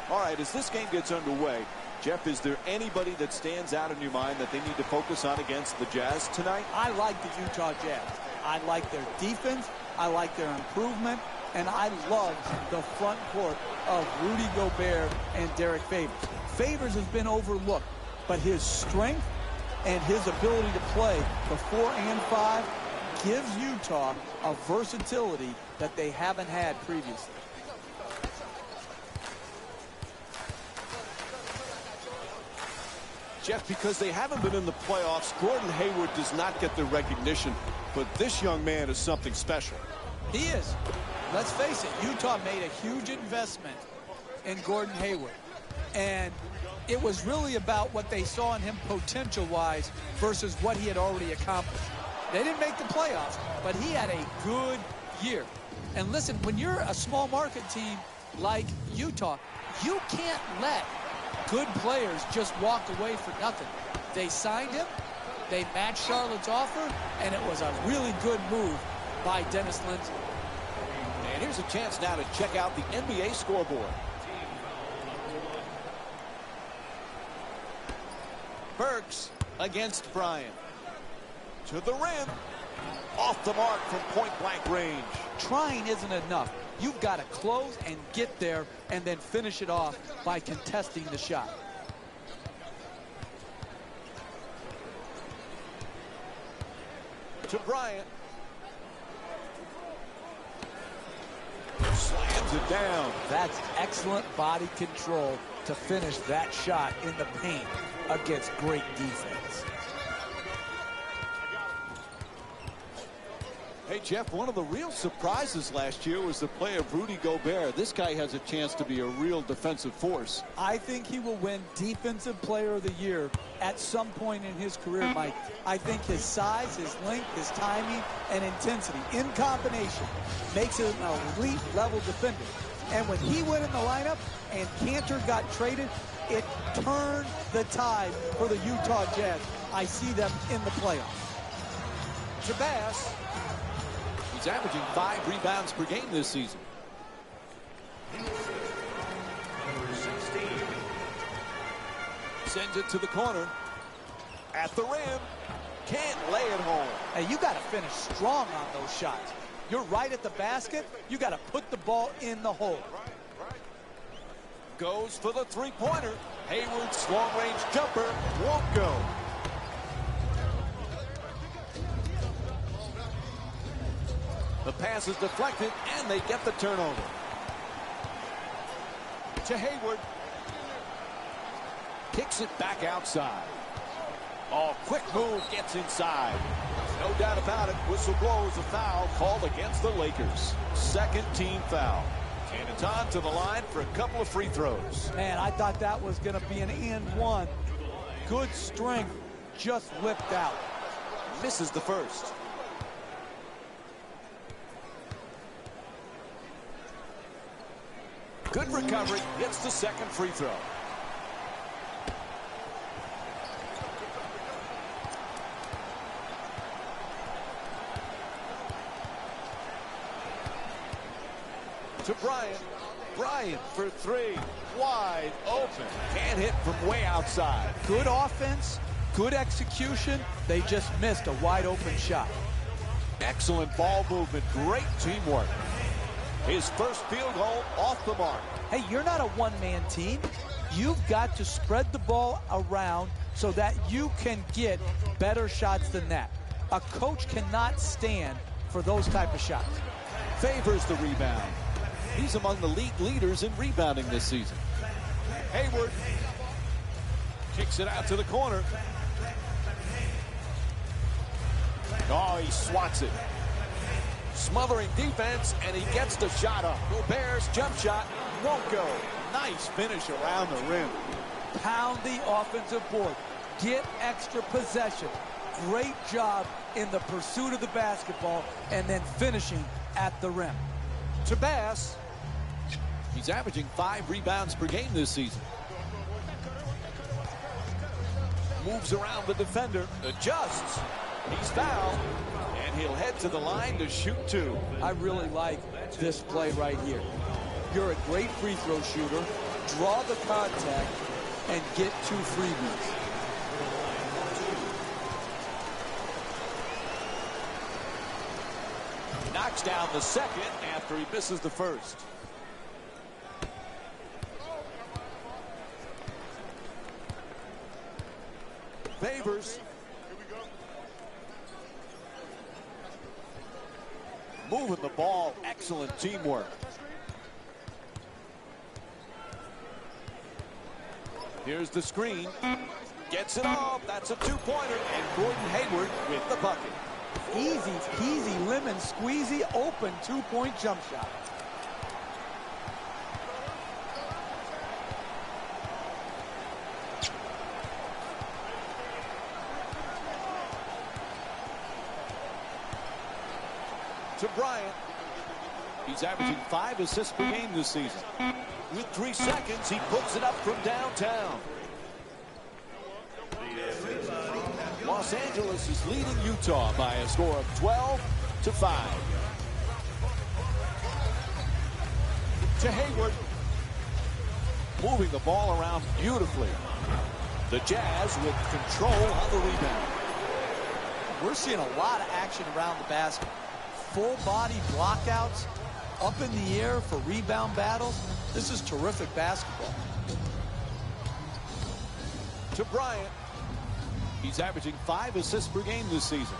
All right, as this game gets underway, Jeff, is there anybody that stands out in your mind that they need to focus on against the Jazz tonight? I like the Utah Jazz. I like their defense. I like their improvement. And I love the front court of Rudy Gobert and Derek Favors. Favors has been overlooked, but his strength and his ability to play the 4 and 5 gives Utah a versatility that they haven't had previously. Jeff, because they haven't been in the playoffs, Gordon Hayward does not get the recognition, but this young man is something special. He is. Let's face it, Utah made a huge investment in Gordon Hayward. And it was really about what they saw in him potential-wise versus what he had already accomplished. They didn't make the playoffs, but he had a good year. And listen, when you're a small market team like Utah, you can't let good players just walk away for nothing. They signed him, they matched Charlotte's offer, and it was a really good move by Dennis Lindsey. And here's a chance now to check out the NBA scoreboard. Burks against Bryant. To the rim. Off the mark from point-blank range. Trying isn't enough. You've got to close and get there and then finish it off by contesting the shot. To Bryant. Slams it down. That's excellent body control to finish that shot in the paint against great defense. Hey, Jeff, one of the real surprises last year was the play of Rudy Gobert. This guy has a chance to be a real defensive force. I think he will win Defensive Player of the Year at some point in his career, Mike. I think his size, his length, his timing, and intensity in combination makes him an elite level defender. And when he went in the lineup and Cantor got traded, it turned the tide for the Utah Jazz. I see them in the playoffs. To Bass. He's averaging 5 rebounds per game this season. Sends it to the corner. At the rim. Can't lay it home. Hey, you got to finish strong on those shots. You're right at the basket. You got to put the ball in the hole. Goes for the three-pointer. Hayward's long-range jumper won't go. The pass is deflected, and they get the turnover. To Hayward. Kicks it back outside. Oh, quick move gets inside. No doubt about it, whistle blows a foul called against the Lakers. Second team foul. And it's on to the line for a couple of free throws. Man, I thought that was going to be an and one. Good strength, just whipped out. Misses the first. Good recovery, gets the second free throw. To Bryant. Bryant for 3. Wide open. Can't hit from way outside. Good offense, good execution. They just missed a wide open shot. Excellent ball movement. Great teamwork. His first field goal off the mark. Hey, you're not a one-man team. You've got to spread the ball around so that you can get better shots than that. A coach cannot stand for those type of shots. Favors the rebound. He's among the league leaders in rebounding this season. Hayward kicks it out to the corner. Oh, he swats it. Smothering defense, and he gets the shot up. Gobert's jump shot won't go. Nice finish around the rim. Pound the offensive board. Get extra possession. Great job in the pursuit of the basketball and then finishing at the rim. To Bass. He's averaging 5 rebounds per game this season. Moves around the defender. Adjusts. He's fouled. And he'll head to the line to shoot 2. I really like this play right here. You're a great free throw shooter. draw the contact, and get 2 freebies. Knocks down the second after he misses the first. Favors. Moving the ball. Excellent teamwork. Here's the screen. Gets it off. That's a 2-pointer. And Gordon Hayward with the bucket. Easy peasy, lemon squeezy, open 2-point jump shot. To Bryant. He's averaging 5 assists per game this season. With 3 seconds, he puts it up from downtown. Los Angeles is leading Utah by a score of 12-5. To Hayward. Moving the ball around beautifully. The Jazz with control on the rebound. We're seeing a lot of action around the basket. Full body blockouts, up in the air for rebound battles. This is terrific basketball. To Bryant. He's averaging 5 assists per game this season.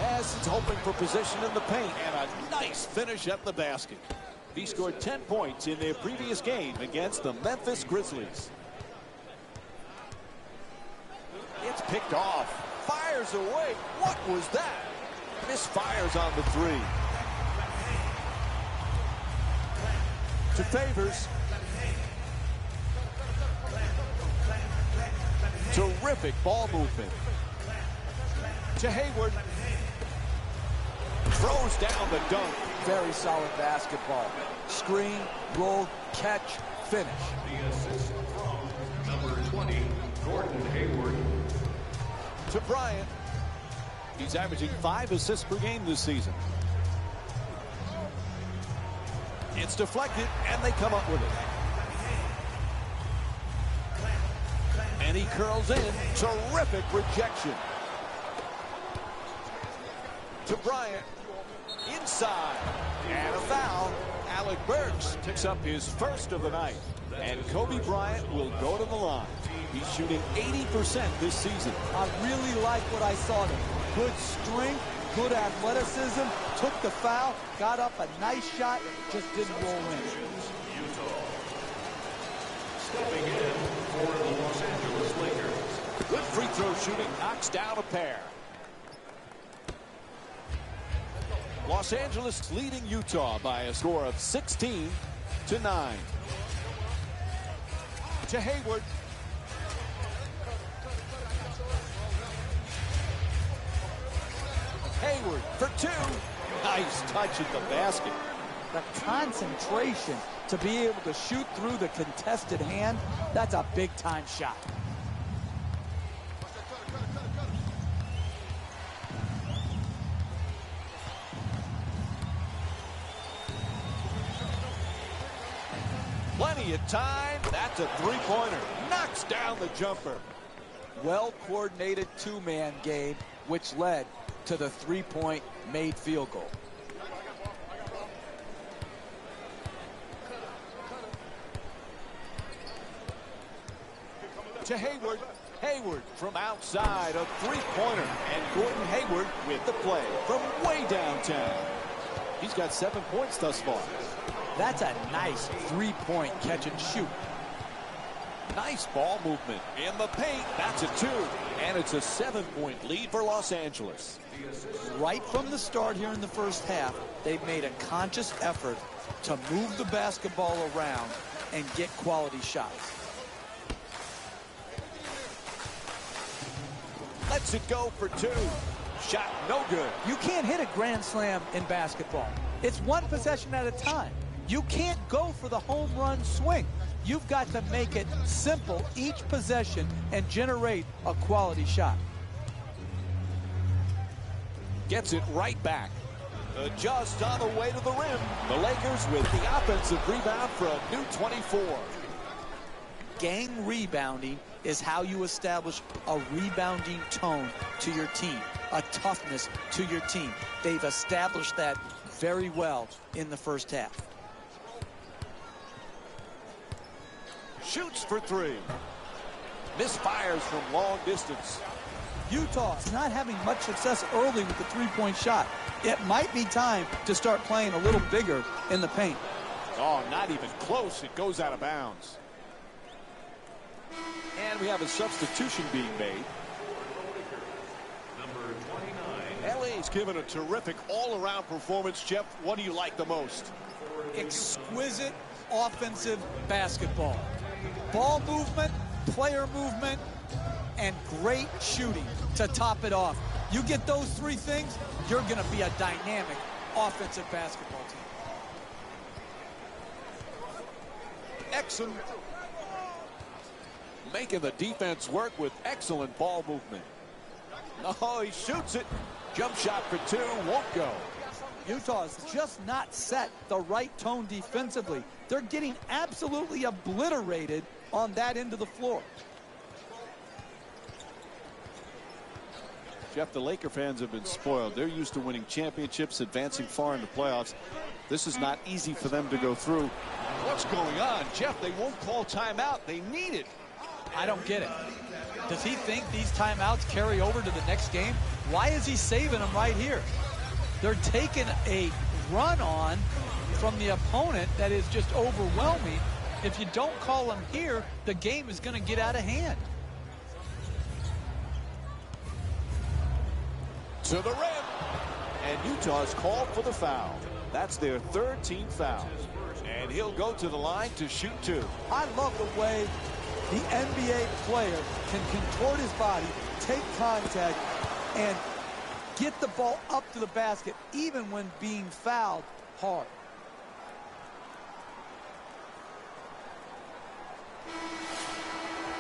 As he's hoping for position in the paint and a nice finish at the basket. He scored 10 points in their previous game against the Memphis Grizzlies. It's picked off. Fires away. What was that? Misfires on the 3. To Favors. Terrific ball movement. To Hayward. Throws down the dunk. Very solid basketball. Screen, roll, catch, finish. The assist from number 20, Gordon Hayward. To Bryant. He's averaging 5 assists per game this season. It's deflected, and they come up with it. And he curls in. Terrific rejection. To Bryant. Inside. And a foul. Alec Burks picks up his first of the night. And Kobe Bryant will go to the line. He's shooting 80% this season. I really like what I saw there. Good strength, good athleticism, took the foul, got up a nice shot, just didn't roll in. Utah. Stepping in for the Los Angeles Lakers. Good free throw shooting, knocks down a pair. Los Angeles leading Utah by a score of 16-9. To Hayward. Hayward for 2. Nice touch at the basket. The concentration to be able to shoot through the contested hand, that's a big-time shot. Plenty of time. That's a 3-pointer. Knocks down the jumper. Well-coordinated 2-man game, which led to the 3-point made field goal. To Hayward. Hayward from outside, a 3-pointer. And Gordon Hayward with the play from way downtown. He's got 7 points thus far. That's a nice 3-point catch and shoot. Nice ball movement in the paint. That's a 2. And it's a 7-point lead for Los Angeles. Right from the start here in the first half, they've made a conscious effort to move the basketball around and get quality shots. Lets it go for 2. Shot no good. You can't hit a grand slam in basketball. It's one possession at a time. You can't go for the home run swing. You've got to make it simple each possession and generate a quality shot. Gets it right back. Just on the way to the rim. The Lakers with the offensive rebound for a new 24. gang rebounding is how you establish a rebounding tone to your team, a toughness to your team. They've established that very well in the first half. Shoots for three. Misfires from long distance. Utah is not having much success early with the three-point shot. It might be time to start playing a little bigger in the paint. Oh, not even close. It goes out of bounds. And we have a substitution being made. Number 29. LA's given a terrific all-around performance. Jeff, what do you like the most? Exquisite offensive basketball. Ball movement, player movement, and great shooting to top it off. You get those three things, you're going to be a dynamic offensive basketball team. Exum making the defense work with excellent ball movement. Oh, he shoots it. Jump shot for two, won't go. Utah's just not set the right tone defensively. They're getting absolutely obliterated on that end of the floor. Jeff, the Laker fans have been spoiled. They're used to winning championships, advancing far in the playoffs. This is not easy for them to go through. What's going on? Jeff, they won't call timeout. They need it. I don't get it. Does he think these timeouts carry over to the next game? Why is he saving them right here? They're taking a run on from the opponent that is just overwhelming. If you don't call them here, the game is going to get out of hand. To the rim. And Utah's called for the foul. That's their third team foul. And he'll go to the line to shoot two. I love the way the NBA player can contort his body, take contact, and get the ball up to the basket, even when being fouled hard.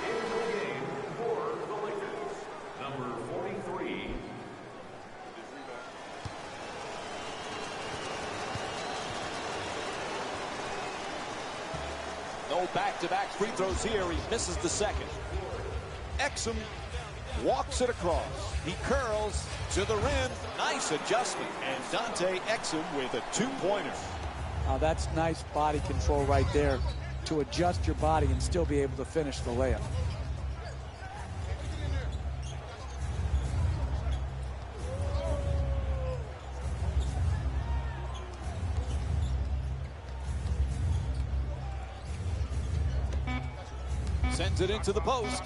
Into the game for the Lakers. Number 43. No back-to-back free throws here. He misses the second. Exum walks it across. He curls to the rim. Nice adjustment. And Dante Exum with a two-pointer. Now that's nice body control right there to adjust your body and still be able to finish the layup. Sends it into the post.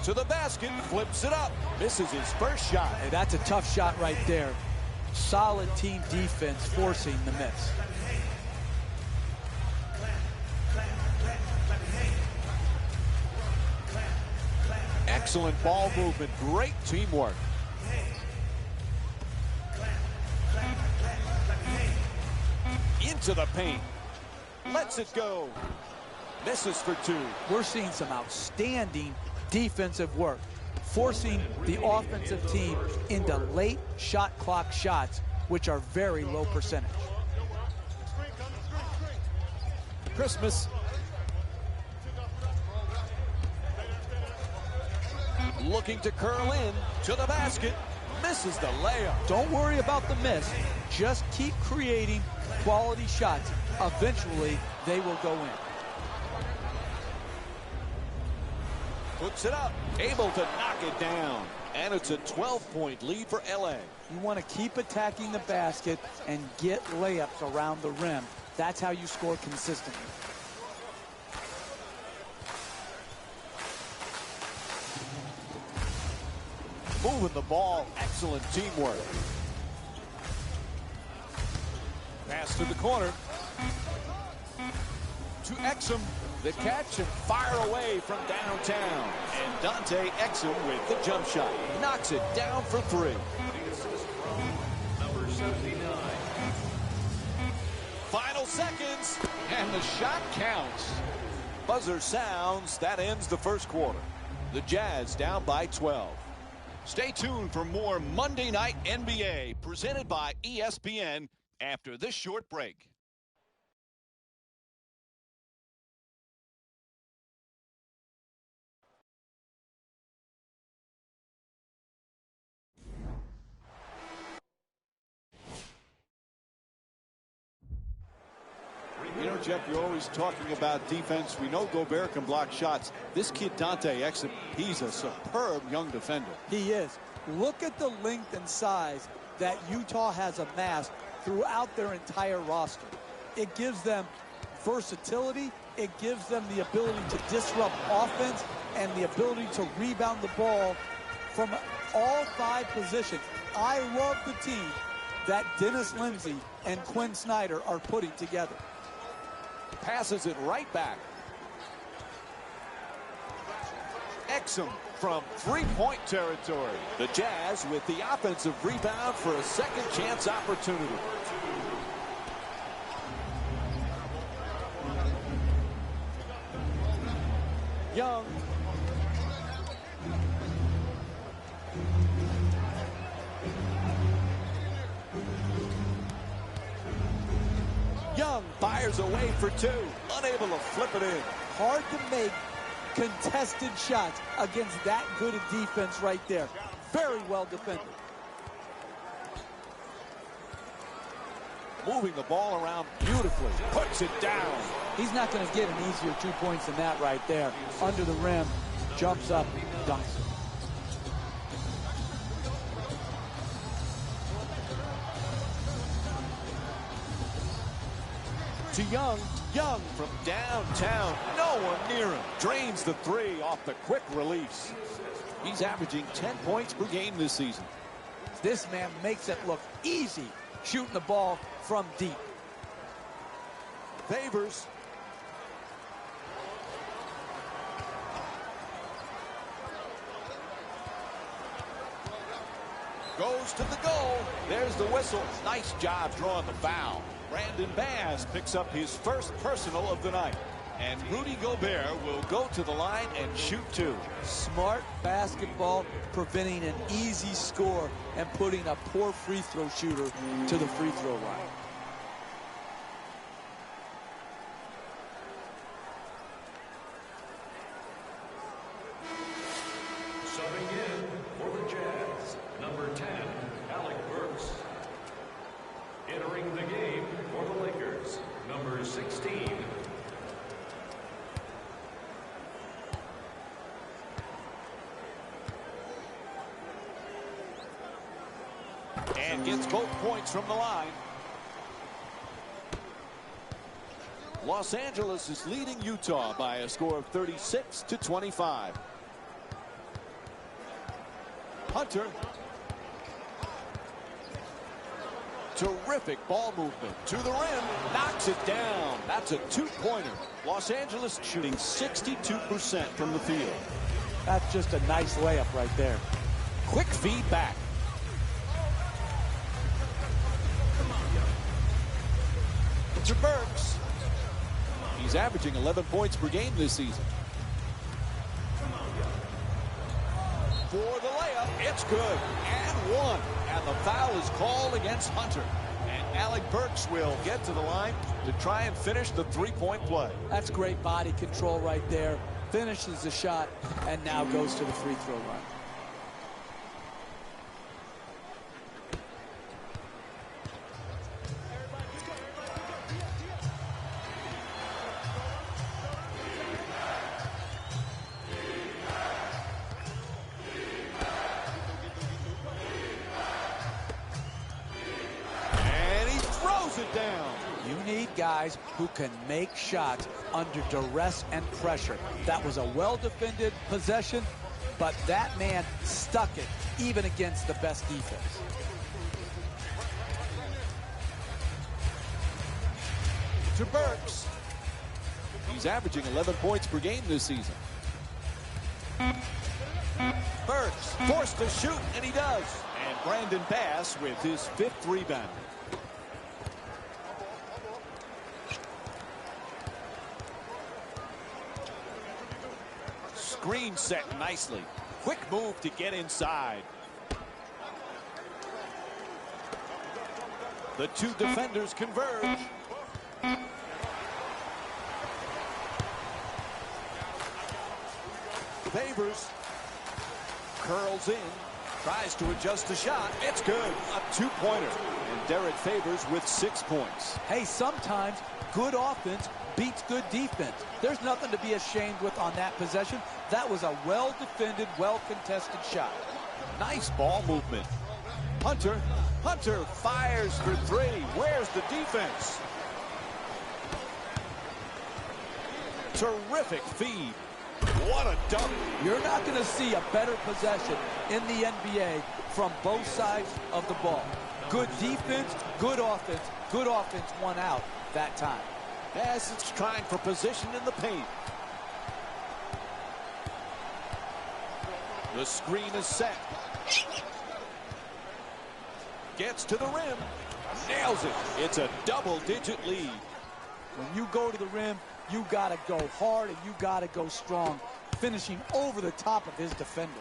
To the basket, flips it up. Misses his first shot. Hey, that's a tough shot right there. Solid team defense forcing the miss. Excellent ball movement. Great teamwork. Into the paint. Lets it go. Misses for two. We're seeing some outstanding defensive work, forcing the offensive team into late shot clock shots, which are very low percentage. Christmas. Looking to curl in to the basket. Misses the layup. Don't worry about the miss. Just keep creating quality shots. Eventually, they will go in. Puts it up. Able to knock it down. And it's a 12-point lead for LA. You want to keep attacking the basket and get layups around the rim. That's how you score consistently. Moving the ball. Excellent teamwork. Pass to the corner. To Exum. The catch and fire away from downtown. And Dante Exum with the jump shot. Knocks it down for three. The assist from number 79. Final seconds. And the shot counts. Buzzer sounds. That ends the first quarter. The Jazz down by 12. Stay tuned for more Monday Night NBA presented by ESPN after this short break. Jeff, you're always talking about defense. We know Gobert can block shots. This kid, Dante Exum, he's a superb young defender. He is. Look at the length and size that Utah has amassed throughout their entire roster. It gives them versatility. It gives them the ability to disrupt offense and the ability to rebound the ball from all 5 positions. I love the team that Dennis Lindsey and Quinn Snyder are putting together. Passes it right back. Exum from three-point territory. The Jazz with the offensive rebound for a second chance opportunity. Young. Young fires away for 2. Unable to flip it in. Hard to make contested shots against that good a defense right there. Very well defended. Moving the ball around beautifully. Puts it down. He's not going to get an easier 2 points than that right there. Under the rim, jumps up, dunks it. To Young. Young from downtown. No one near him. Drains the 3 off the quick release. He's averaging 10 points per game this season. This man makes it look easy shooting the ball from deep. Favors. Goes to the goal. There's the whistle. Nice job drawing the foul. Brandon Bass picks up his first personal of the night. And Rudy Gobert will go to the line and shoot 2. Smart basketball, preventing an easy score and putting a poor free throw shooter to the free throw line. Subbing in for the Jazz, number 10, Alec Burks. Entering the game for the Lakers, number 16. And gets both points from the line. Los Angeles is leading Utah by a score of 36-25. Hunter. Terrific ball movement to the rim. Knocks it down. That's a 2-pointer. Los Angeles shooting 62% from the field. That's just a nice layup right there. Quick feed back. To Burks. He's averaging 11 points per game this season. For the layup, it's good. And 1. And the foul is called against Hunter. And Alec Burks will get to the line to try and finish the 3-point play. That's great body control right there. Finishes the shot and now goes to the free throw line. Down. You need guys who can make shots under duress and pressure. That was a well-defended possession, but that man stuck it even against the best defense. To Burks. He's averaging 11 points per game this season. Burks forced to shoot, and he does. And Brandon Bass with his 5th rebound. Screen set nicely. Quick move to get inside. The 2 defenders converge. Favors. Curls in. Tries to adjust the shot. It's good. A two-pointer. And Derek Favors with 6 points. Hey, sometimes good offense beats good defense. There's nothing to be ashamed with on that possession. That was a well-defended, well-contested shot. Nice ball movement. Hunter fires for three. Where's the defense? Terrific feed. What a dunk. You're not going to see a better possession in the NBA from both sides of the ball. Good defense, good offense. Good offense won out that time. As it's trying for position in the paint. The screen is set. Gets to the rim. Nails it. It's a double-digit lead. When you go to the rim, you got to go hard and you got to go strong, finishing over the top of his defender.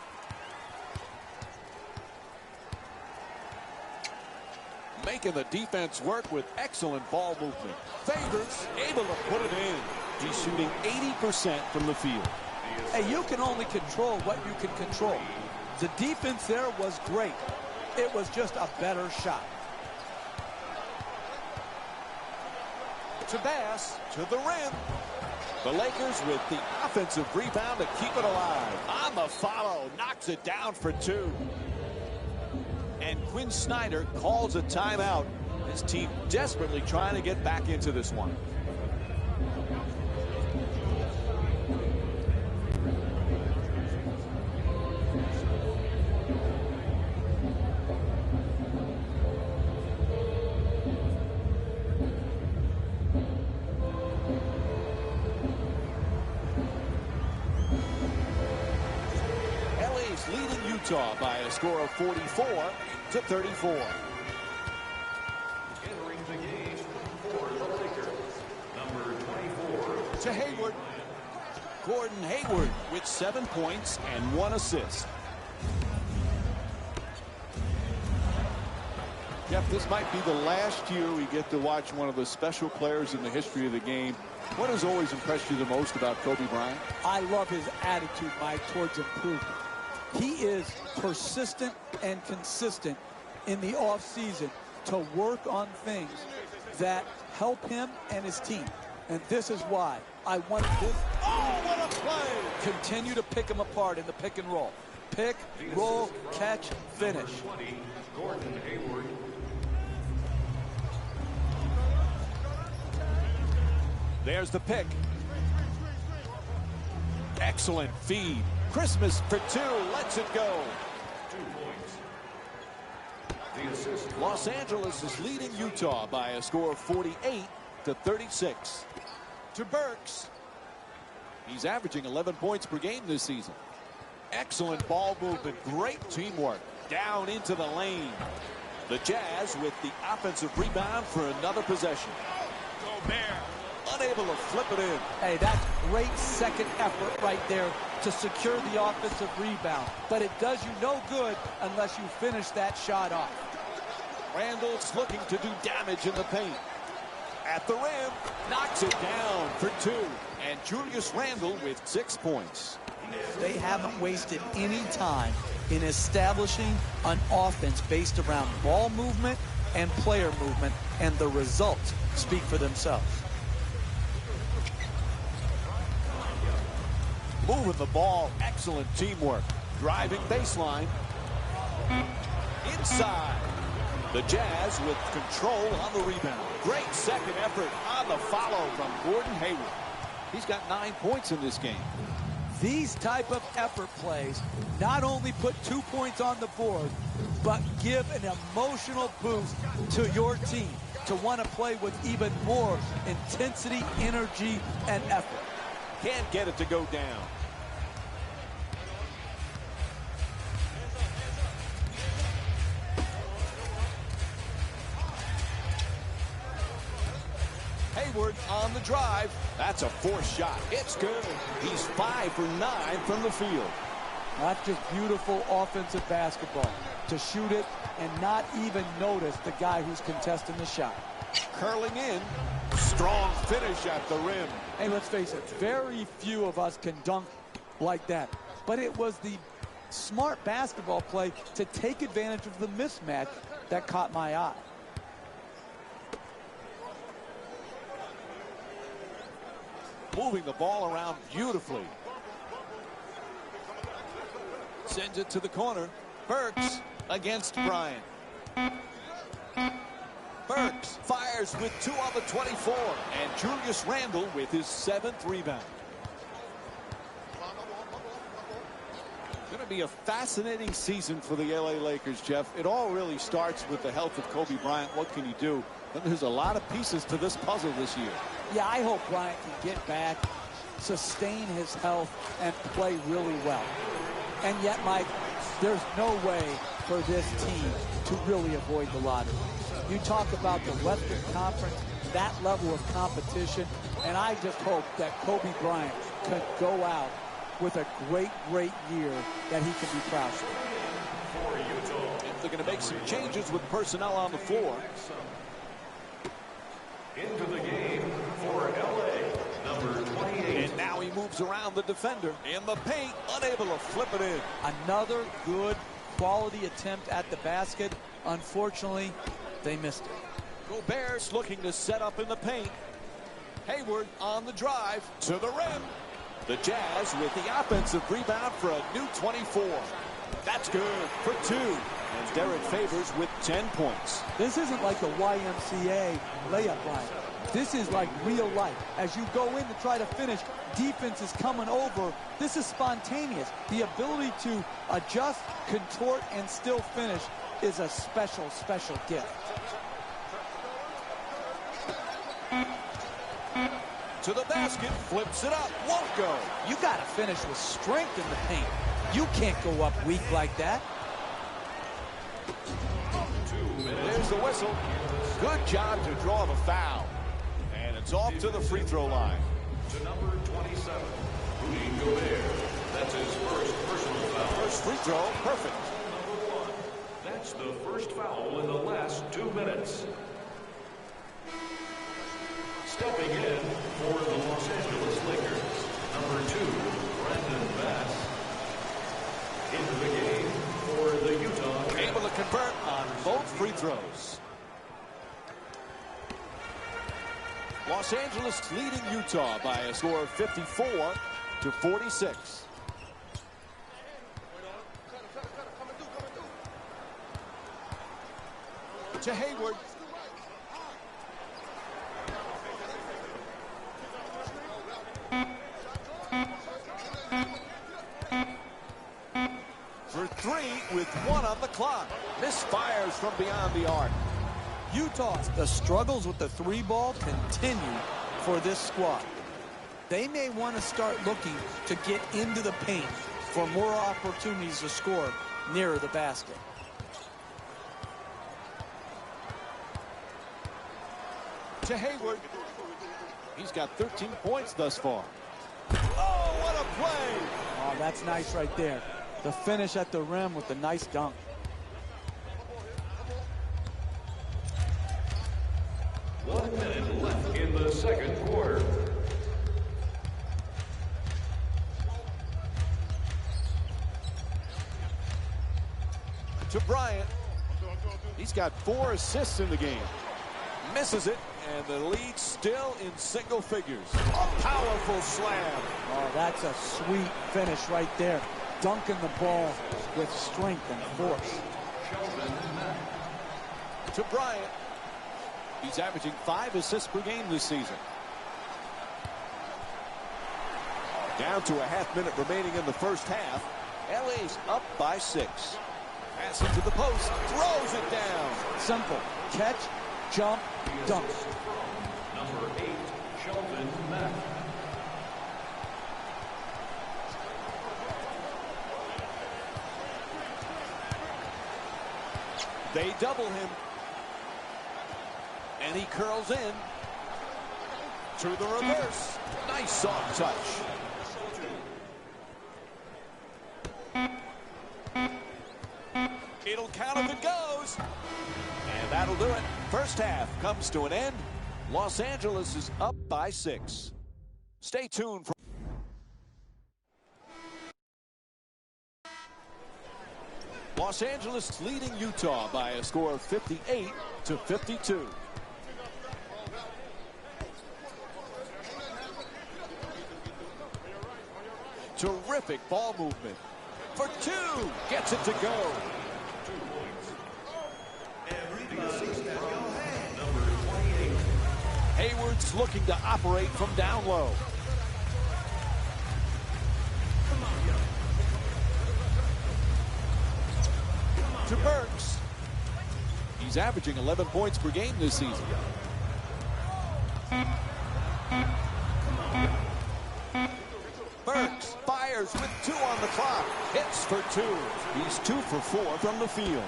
Making the defense work with excellent ball movement. Favors able to put it in. He's shooting 80% from the field. Hey, you can only control what you can control. The defense there was great. It was just a better shot. To Bass, to the rim. The Lakers with the offensive rebound to keep it alive. On the follow, knocks it down for two. And Quinn Snyder calls a timeout. His team desperately trying to get back into this one. Leading Utah by a score of 44-34. Entering the game for the Lakers, number 24. To Hayward. Gordon Hayward with 7 points and 1 assist. Jeff, this might be the last year we get to watch one of the special players in the history of the game. What has always impressed you the most about Kobe Bryant? I love his attitude, Mike, towards improvement. He is persistent and consistent in the offseason to work on things that help him and his team. And this is why I want this. Oh, what a play! Continue to pick him apart in the pick and roll. Pick, roll, catch, finish. 20, Gordon Hayward. There's the pick. Excellent feed. Christmas for two. Lets it go. 2 points. The assist. Los Angeles is leading Utah by a score of 48-36. To Burks. He's averaging 11 points per game this season. Excellent ball movement. Great teamwork. Down into the lane. The Jazz with the offensive rebound for another possession. Gobert unable to flip it in. Hey, that's great second effort right there to secure the offensive rebound. But it does you no good unless you finish that shot off. Randall's looking to do damage in the paint. At the rim, knocks it down for two. And Julius Randle with 6 points. They haven't wasted any time in establishing an offense based around ball movement and player movement, and the results speak for themselves. Moving the ball, excellent teamwork. Driving baseline. Inside. The Jazz with control on the rebound. Great second effort on the follow from Gordon Hayward. He's got 9 points in this game. These type of effort plays not only put 2 points on the board, but give an emotional boost to your team to want to play with even more intensity, energy, and effort. Can't get it to go down. Hayward on the drive. That's a forced shot. It's good. He's 5 for 9 from the field. That's just beautiful offensive basketball. To shoot it and not even notice the guy who's contesting the shot. Curling in. Strong finish at the rim. Hey, let's face it, very few of us can dunk like that. But it was the Smart basketball play to take advantage of the mismatch that caught my eye. Moving the ball around beautifully. Sends it to the corner. Burks against Bryant. Burks fires with 2 on the 24. And Julius Randle with his 7th rebound. Going to be a fascinating season for the LA Lakers, Jeff. It all really starts with the health of Kobe Bryant. What can he do? And there's a lot of pieces to this puzzle this year. Yeah, I hope Bryant can get back, sustain his health, and play really well. And yet, Mike, there's no way for this team to really avoid the lottery. You talk about the Western Conference, that level of competition, and I just hope that Kobe Bryant could go out with a great, great year that he can be proud of. If they're going to make some changes with personnel on the floor. Into the game for LA, number 28. And now he moves around the defender in the paint, unable to flip it in. Another good quality attempt at the basket. Unfortunately, they missed it. Gobert's looking to set up in the paint. Hayward on the drive to the rim. The Jazz with the offensive rebound for a new 24. That's good for 2. And Derek Favors with 10 points. This isn't like the YMCA layup line. This is like real life. As you go in to try to finish, defense is coming over. This is spontaneous. The ability to adjust, contort, and still finish is a special, special gift. To the basket, flips it up, won't go. You got to finish with strength in the paint. You can't go up weak like that. There's the whistle. Good job to draw the foul. And it's off to the free throw line. To number 27, Rudy Gobert. That's his first personal foul. First free throw, perfect. Number 1. That's the first foul in the last 2 minutes. Stepping in for the Los Angeles Lakers, number 2, Brandon Bass. Into the game for the Utah Jazz. Able to convert on both free throws. Los Angeles leading Utah by a score of 54-46. To Hayward. For 3 with 1 on the clock. Misfires from beyond the arc. Utah, the struggles with the 3-ball continue for this squad. They may want to start looking to get into the paint for more opportunities to score nearer the basket. To Hayward. He's got 13 points thus far. Oh, what a play! Oh, that's nice right there. The finish at the rim with the nice dunk. One minute left in the second quarter. To Bryant. He's got 4 assists in the game. Misses it, and the lead still in single figures. A powerful slam. Oh, that's a sweet finish right there. Dunking the ball with strength and force. To Bryant. He's averaging 5 assists per game this season. Down to a half-minute remaining in the first half. LA's up by 6. Pass into the post. Throws it down. Simple. Catch, jump, dunk. Number 8, Sheldon Mack. They double him. And he curls in. To the reverse. Nice soft touch. It'll count if it goes. And that'll do it. First half comes to an end. Los Angeles is up by 6. Stay tuned for Los Angeles leading Utah by a score of 58-52. Terrific ball movement. For two. Gets it to go. 2 points. Everybody's got your hand. Number 28. Hayward's looking to operate from down low. To Burks. He's averaging 11 points per game this season. Burks fires with 2 on the clock. Hits for 2. He's 2 for 4 from the field.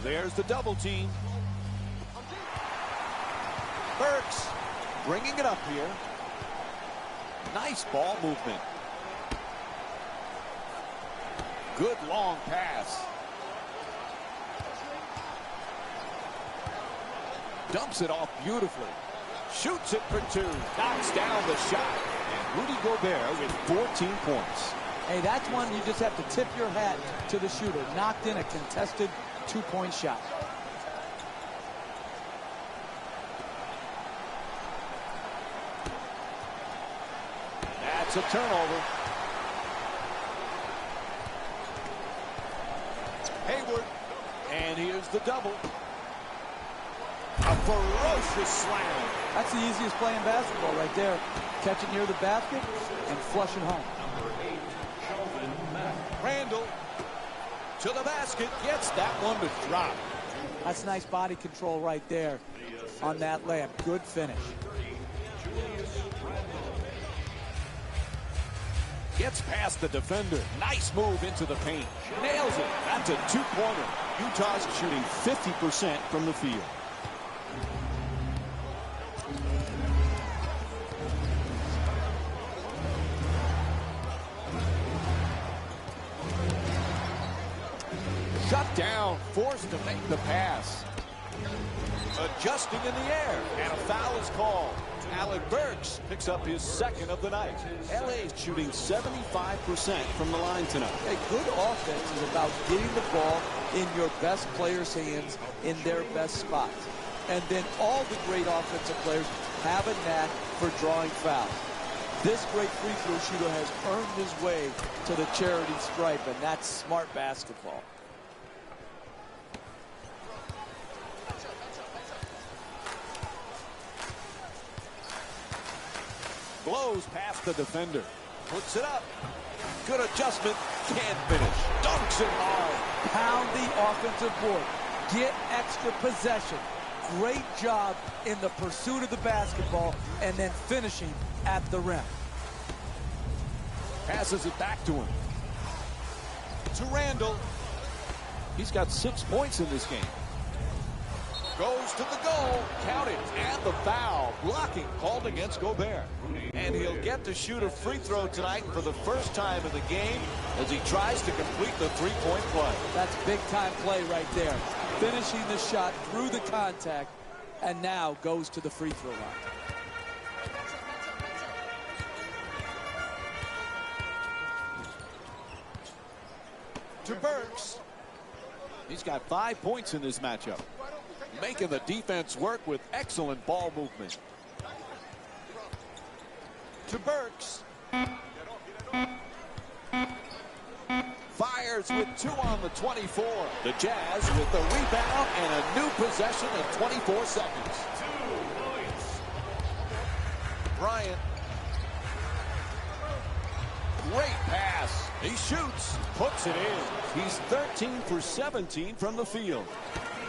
There's the double team. Burks bringing it up here. Nice ball movement. Good long pass. Dumps it off beautifully. Shoots it for 2. Knocks down the shot. And Rudy Gobert with 14 points. Hey, that's one you just have to tip your hat to the shooter. Knocked in a contested 2-point shot. That's a turnover. Hayward. And here's the double. A ferocious slam. That's the easiest play in basketball right there. Catch it near the basket and flush it home. Number 8, Sheldon Mack. Randall to the basket. Gets that one to drop. That's nice body control right there on that layup. Good finish. Gets past the defender. Nice move into the paint. Nails it. That's a 2-pointer. Utah's shooting 50% from the field. Shut down. Forced to make the pass. Adjusting in the air. And a foul is called. Alec Burks picks up his 2nd of the night. LA's shooting 75% from the line tonight. A good offense is about getting the ball in your best players' hands in their best spots. And then all the great offensive players have a knack for drawing fouls. This great free throw shooter has earned his way to the charity stripe, and that's smart basketball. Blows past the defender. Puts it up. Good adjustment. Can't finish. Dunks it hard. Pound the offensive board. Get extra possession. Great job in the pursuit of the basketball and then finishing at the rim. Passes it back to him. To Randall. He's got 6 points in this game. Goes to the goal. Count it. And the foul. Blocking called against Gobert. And he'll get to shoot a free throw tonight for the first time in the game as he tries to complete the 3-point play. That's big-time play right there. Finishing the shot through the contact and now goes to the free throw line. To Burks. He's got 5 points in this matchup. Making the defense work with excellent ball movement. To Burks. Fires with 2 on the 24. The Jazz with the rebound and a new possession in 24 seconds. 2 points. Bryant. Great pass. He shoots. Puts it in. He's 13 for 17 from the field.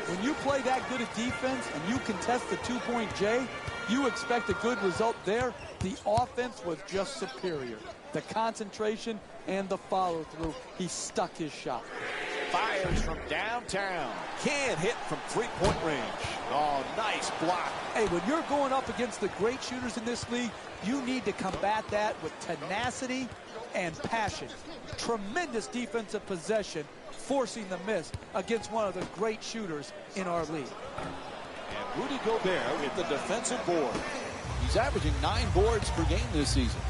When you play that good a defense and you contest the 2-point J, you expect a good result there. The offense was just superior. The concentration and the follow-through, he stuck his shot. Fires from downtown. Can't hit from 3-point range. Oh, nice block. Hey, when you're going up against the great shooters in this league, you need to combat that with tenacity and passion. Tremendous defensive possession, forcing the miss against one of the great shooters in our league. And Rudy Gobert with the defensive board. He's averaging 9 boards per game this season.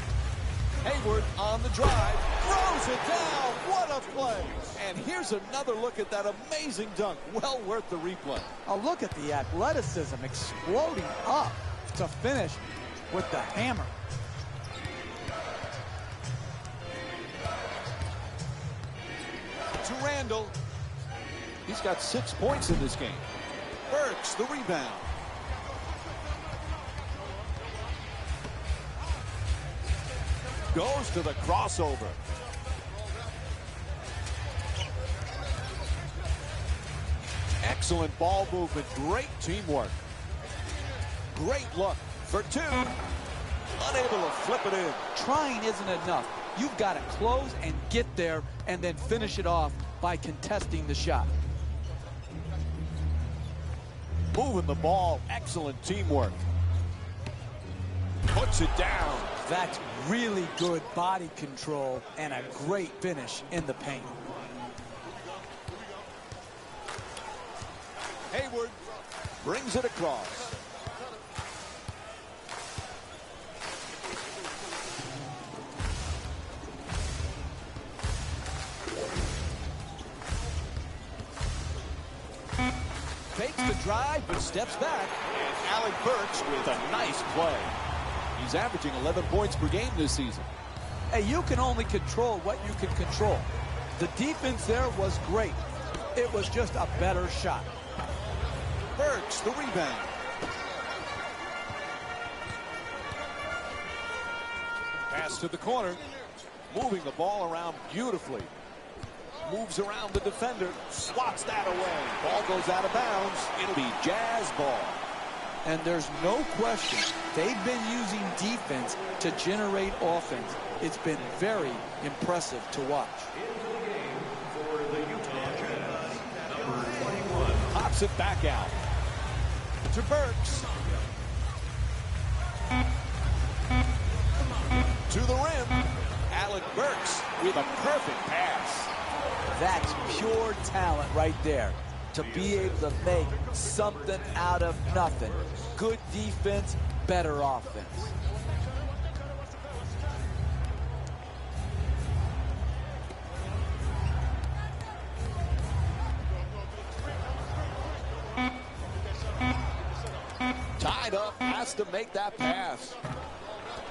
Hayward on the drive, throws it down. What a play. And here's another look at that amazing dunk. Well worth the replay. Oh, look at the athleticism exploding up to finish with the hammer. To Randall. He's got 6 points in this game. Burks the rebound. Goes to the crossover. Excellent ball movement. Great teamwork. Great look for two. Unable to flip it in. Trying isn't enough. You've got to close and get there and then finish it off by contesting the shot. Moving the ball. Excellent teamwork. Puts it down. That's really good body control and a great finish in the paint. Hayward brings it across. Takes the drive, but steps back. And Alec Burks with a nice play. He's averaging 11 points per game this season. Hey, you can only control what you can control. The defense there was great. It was just a better shot. Burks the rebound. Pass to the corner. Moving the ball around beautifully. Moves around the defender. Swats that away. Ball goes out of bounds. It'll be Jazz ball. And there's no question they've been using defense to generate offense. It's been very impressive to watch. For the Utah Jazz, number 21. Pops it back out. To Burks. To the rim. Alec Burks with a perfect pass. That's pure talent right there. To be able to make something out of nothing. Good defense, better offense. Tied up, has to make that pass.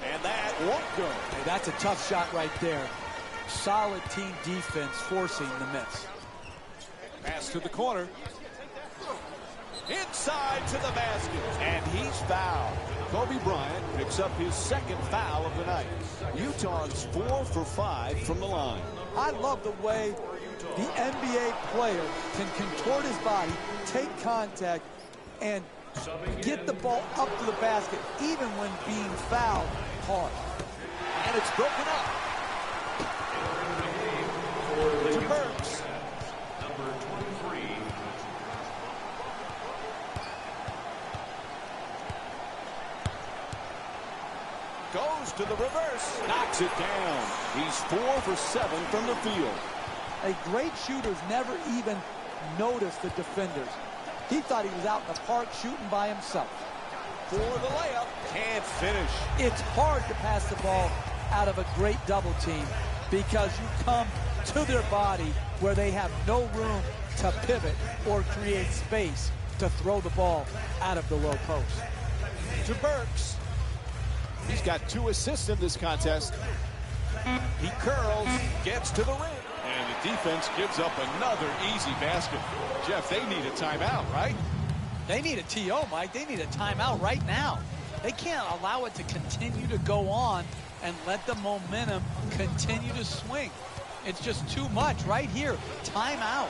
And that won't go. Hey, that's a tough shot right there. Solid team defense forcing the miss. Pass to the corner. Inside to the basket. And he's fouled. Kobe Bryant picks up his second foul of the night. Utah's 4 for 5 from the line. I love the way the NBA player can contort his body, take contact, and get the ball up to the basket, even when being fouled hard. And it's broken up. To Burks. Number 23. Goes to the reverse. Knocks it down. He's 4 for 7 from the field. A great shooter's never even noticed the defenders. He thought he was out in the park shooting by himself. For the layup. Can't finish. It's hard to pass the ball out of a great double team because you come to their body where they have no room to pivot or create space to throw the ball out of the low post. To Burks. He's got 2 assists in this contest. He curls, gets to the rim. And the defense gives up another easy basket. Jeff, they need a timeout, right? They need a TO, Mike. They need a timeout right now. They can't allow it to continue to go on and let the momentum continue to swing. It's just too much right here. Timeout.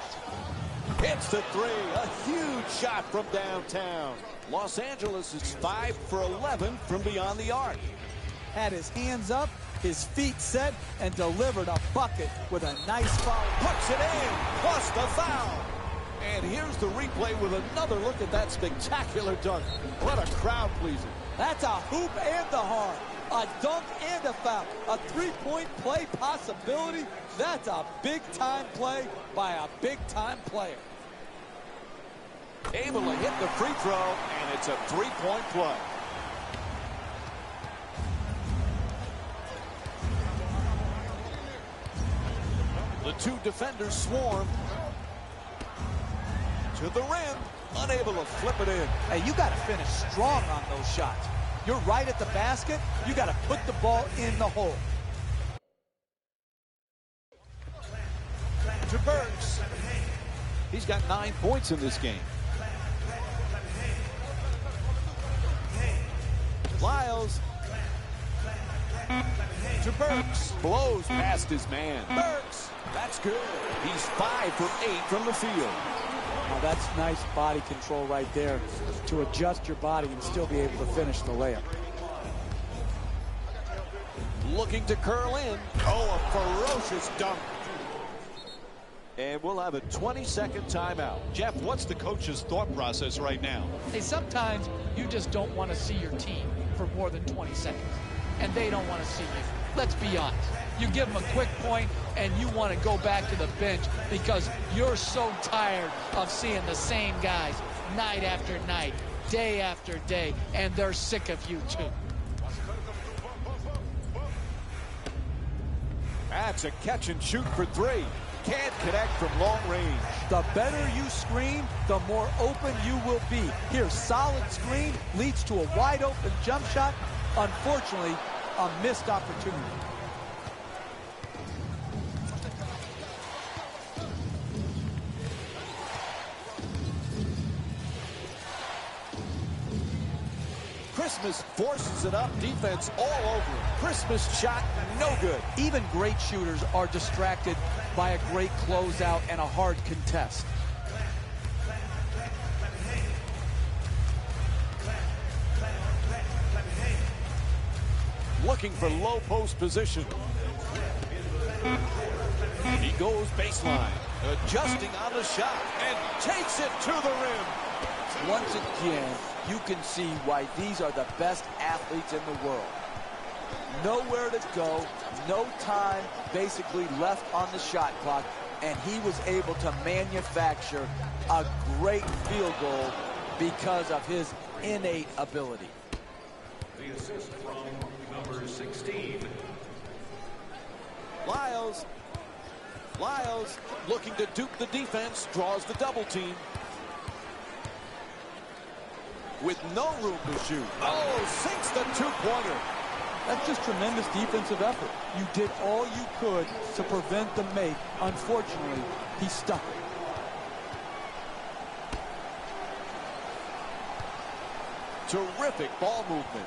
Hits the 3. A huge shot from downtown. Los Angeles is 5 for 11 from beyond the arc. Had his hands up, his feet set, and delivered a bucket with a nice foul. Puts it in, plus the foul. And here's the replay with another look at that spectacular dunk. What a crowd pleaser. That's a hoop and the heart. A dunk and a foul. A three-point play possibility. That's a big-time play by a big-time player. Able to hit the free throw, and it's a three-point play. The two defenders swarm. To the rim. Unable to flip it in. Hey, you got to finish strong on those shots. You're right at the basket. You got to put the ball in the hole. To Burks. He's got 9 points in this game. Lyles. To Burks. Blows past his man. Burks. That's good. He's 5 for 8 from the field. Now that's nice body control right there to adjust your body and still be able to finish the layup. Looking to curl in. Oh, a ferocious dunk. And we'll have a 20-second timeout. Jeff, what's the coach's thought process right now? Hey, sometimes you just don't want to see your team for more than 20 seconds. And they don't want to see you. Let's be honest. You give them a quick point and you want to go back to the bench because you're so tired of seeing the same guys night after night, day after day, and they're sick of you too. That's a catch and shoot for 3. Can't connect from long range. The better you screen, the more open you will be. Here, solid screen leads to a wide open jump shot. Unfortunately, a missed opportunity. Christmas forces it up. Defense all over him. Christmas shot, no good. Even great shooters are distracted by a great closeout and a hard contest. Looking for low post position. He goes baseline, adjusting on the shot, and takes it to the rim. Once again, you can see why these are the best athletes in the world. Nowhere to go, no time basically left on the shot clock, and he was able to manufacture a great field goal because of his innate ability. The assist from number 16. Lyles looking to dupe the defense, draws the double team. With no room to shoot. Oh, sinks the two-pointer. That's just tremendous defensive effort. You did all you could to prevent the make. Unfortunately, he stuck it. Terrific ball movement.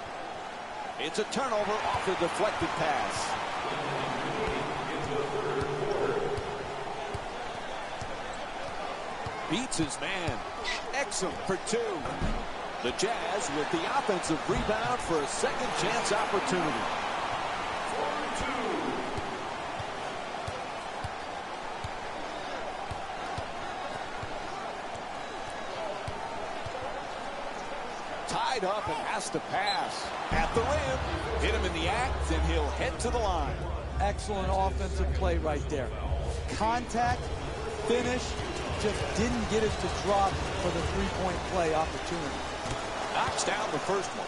It's a turnover off the deflected pass. Beats his man. Excellent for 2. The Jazz with the offensive rebound for a second chance opportunity. Tied up and has to pass. At the rim, hit him in the act, and he'll head to the line. Excellent offensive play right there. Contact, finish, just didn't get it to drop for the three-point play opportunity. Knocks down the first one.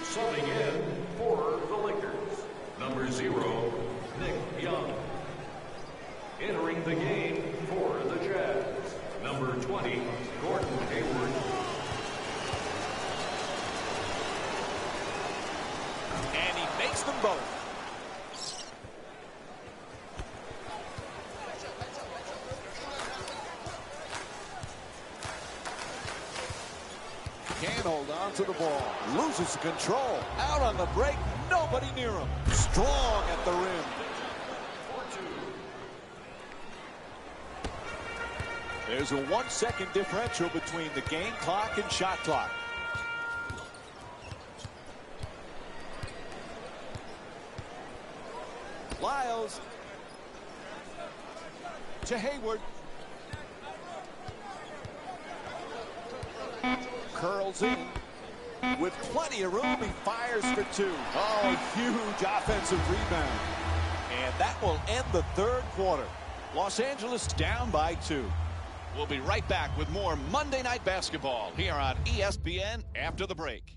Subbing in for the Lakers, number 0, Nick Young. Entering the game for the Jazz, number 20, Gordon Hayward. And he makes them both. Can't hold on to the ball. Loses control. Out on the break. Nobody near him. Strong at the rim. There's a 1-second differential between the game clock and shot clock. Lyles to Hayward. Curls in. With plenty of room, he fires for 2. Oh, huge offensive rebound. And that will end the third quarter. Los Angeles down by 2. We'll be right back with more Monday Night Basketball here on ESPN after the break.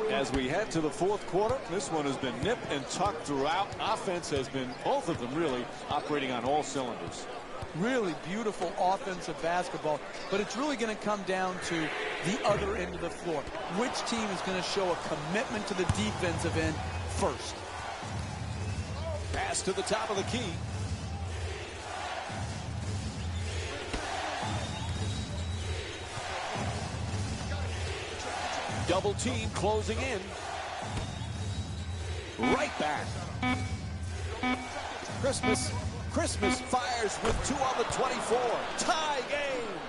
As we head to the fourth quarter, this one has been nip and tuck throughout. Offense has been, both of them really, operating on all cylinders. Really beautiful offensive basketball, but it's really going to come down to the other end of the floor. Which team is going to show a commitment to the defensive end first? Pass to the top of the key. Double team closing in. Right back. Christmas fires with 2 on the 24. Tie game.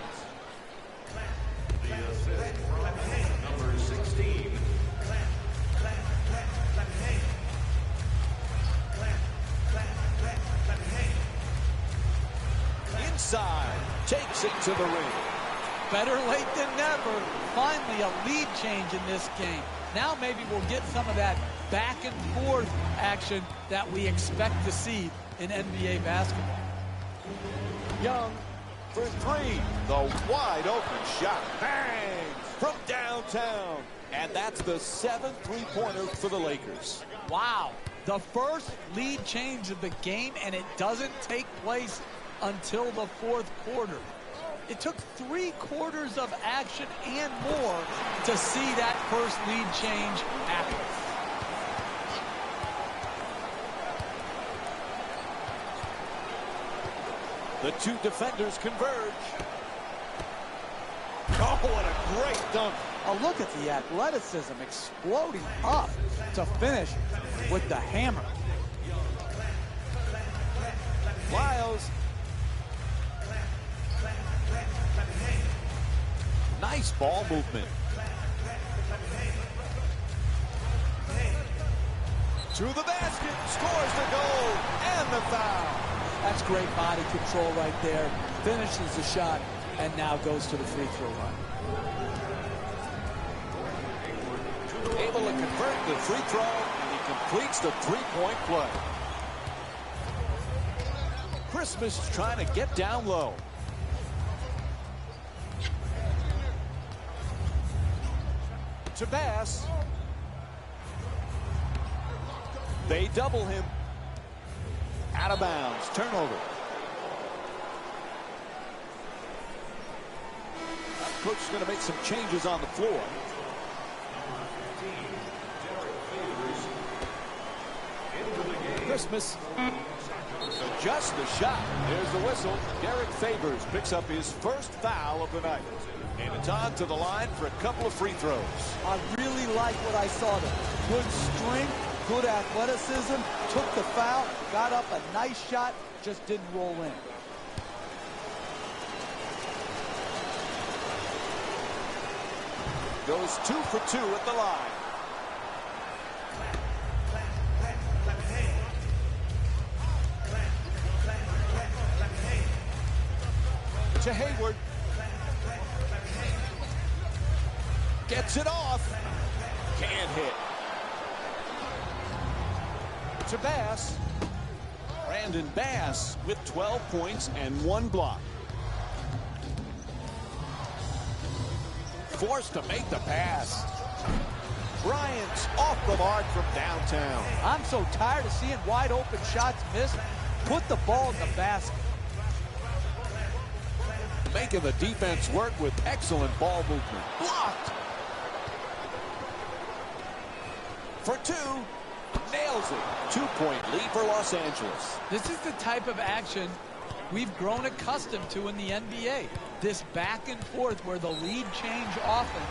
The assist from number 16. Inside. Takes it to the ring. Better late than never. Finally a lead change in this game. Now maybe we'll get some of that back and forth action that we expect to see in NBA basketball. Young for 3. The wide open shot. Bangs from downtown. And that's the 7th three-pointer for the Lakers. Wow. The first lead change of the game, and it doesn't take place until the fourth quarter. It took 3 quarters of action and more to see that first lead change happen. The 2 defenders converge. Oh, what a great dunk. Oh, look at the athleticism exploding up to finish with the hammer. Lyles. Nice ball movement. To the basket, scores the goal, and the foul. That's great body control right there. Finishes the shot, and now goes to the free throw line. Able to convert the free throw, and he completes the three-point play. Christmas is trying to get down low. To Bass. They double him. Out of bounds. Turnover. Coach is going to make some changes on the floor. Christmas. Just the shot. There's the whistle. Derek Favors picks up his first foul of the night. And it's on to the line for a couple of free throws. I really like what I saw there. Good strength, good athleticism, took the foul, got up a nice shot, just didn't roll in. Goes 2 for 2 at the line. To Hayward. Gets it off. Can't hit. To Bass. Brandon Bass with 12 points and 1 block. Forced to make the pass. Bryant's off the mark from downtown. I'm so tired of seeing wide open shots missed. Put the ball in the basket. Making the defense work with excellent ball movement. Blocked. For 2. Nails it. 2-point lead for Los Angeles. This is the type of action we've grown accustomed to in the NBA. This back and forth where the lead change often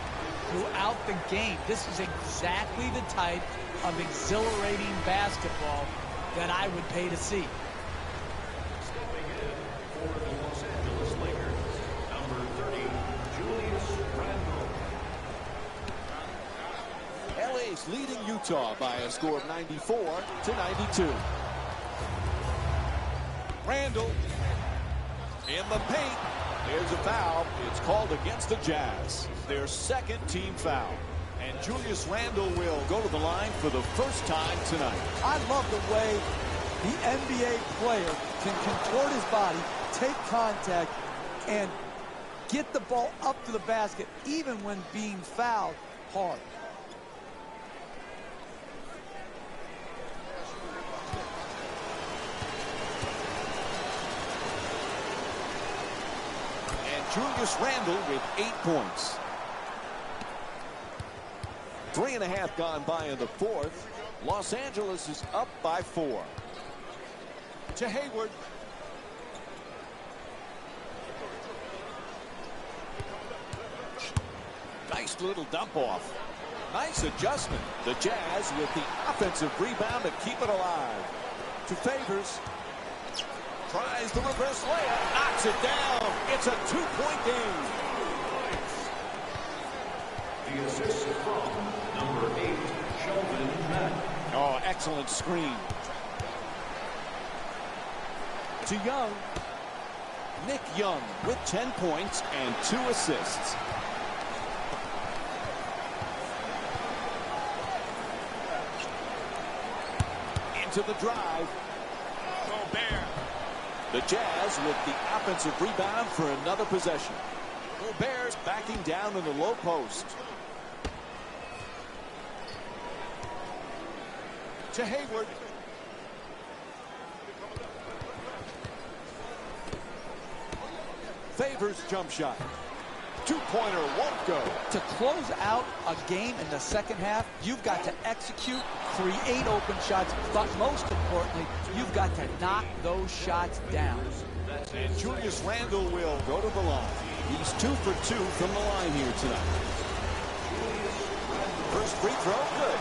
throughout the game. This is exactly the type of exhilarating basketball that I would pay to see. Stepping in for the Los Angeles Lakers, number 30, Julius Randle. LA's leading Utah by a score of 94-92. Randle in the paint. There's a foul. It's called against the Jazz. Their second team foul. And Julius Randle will go to the line for the first time tonight. I love the way the NBA player can contort his body, take contact, and get the ball up to the basket even when being fouled hard. Julius Randle with 8 points. 3.5 gone by in the fourth. Los Angeles is up by 4. To Hayward. Nice little dump off. Nice adjustment. The Jazz with the offensive rebound to keep it alive. To Favors. Tries the reverse layup. Knocks it down. It's a 2-point game. The assist from number 8, Sheldon Mack. Oh, excellent screen. To Young. Nick Young with 10 points and 2 assists. Into the drive. Gobert. The Jazz with the offensive rebound for another possession. Gobert's backing down in the low post. To Hayward. Favors jump shot. 2-pointer won't go. To close out a game in the second half, you've got to execute, create open shots, but most importantly, you've got to knock those shots down. And Julius Randle will go to the line. He's 2 for 2 from the line here tonight. First free throw, good.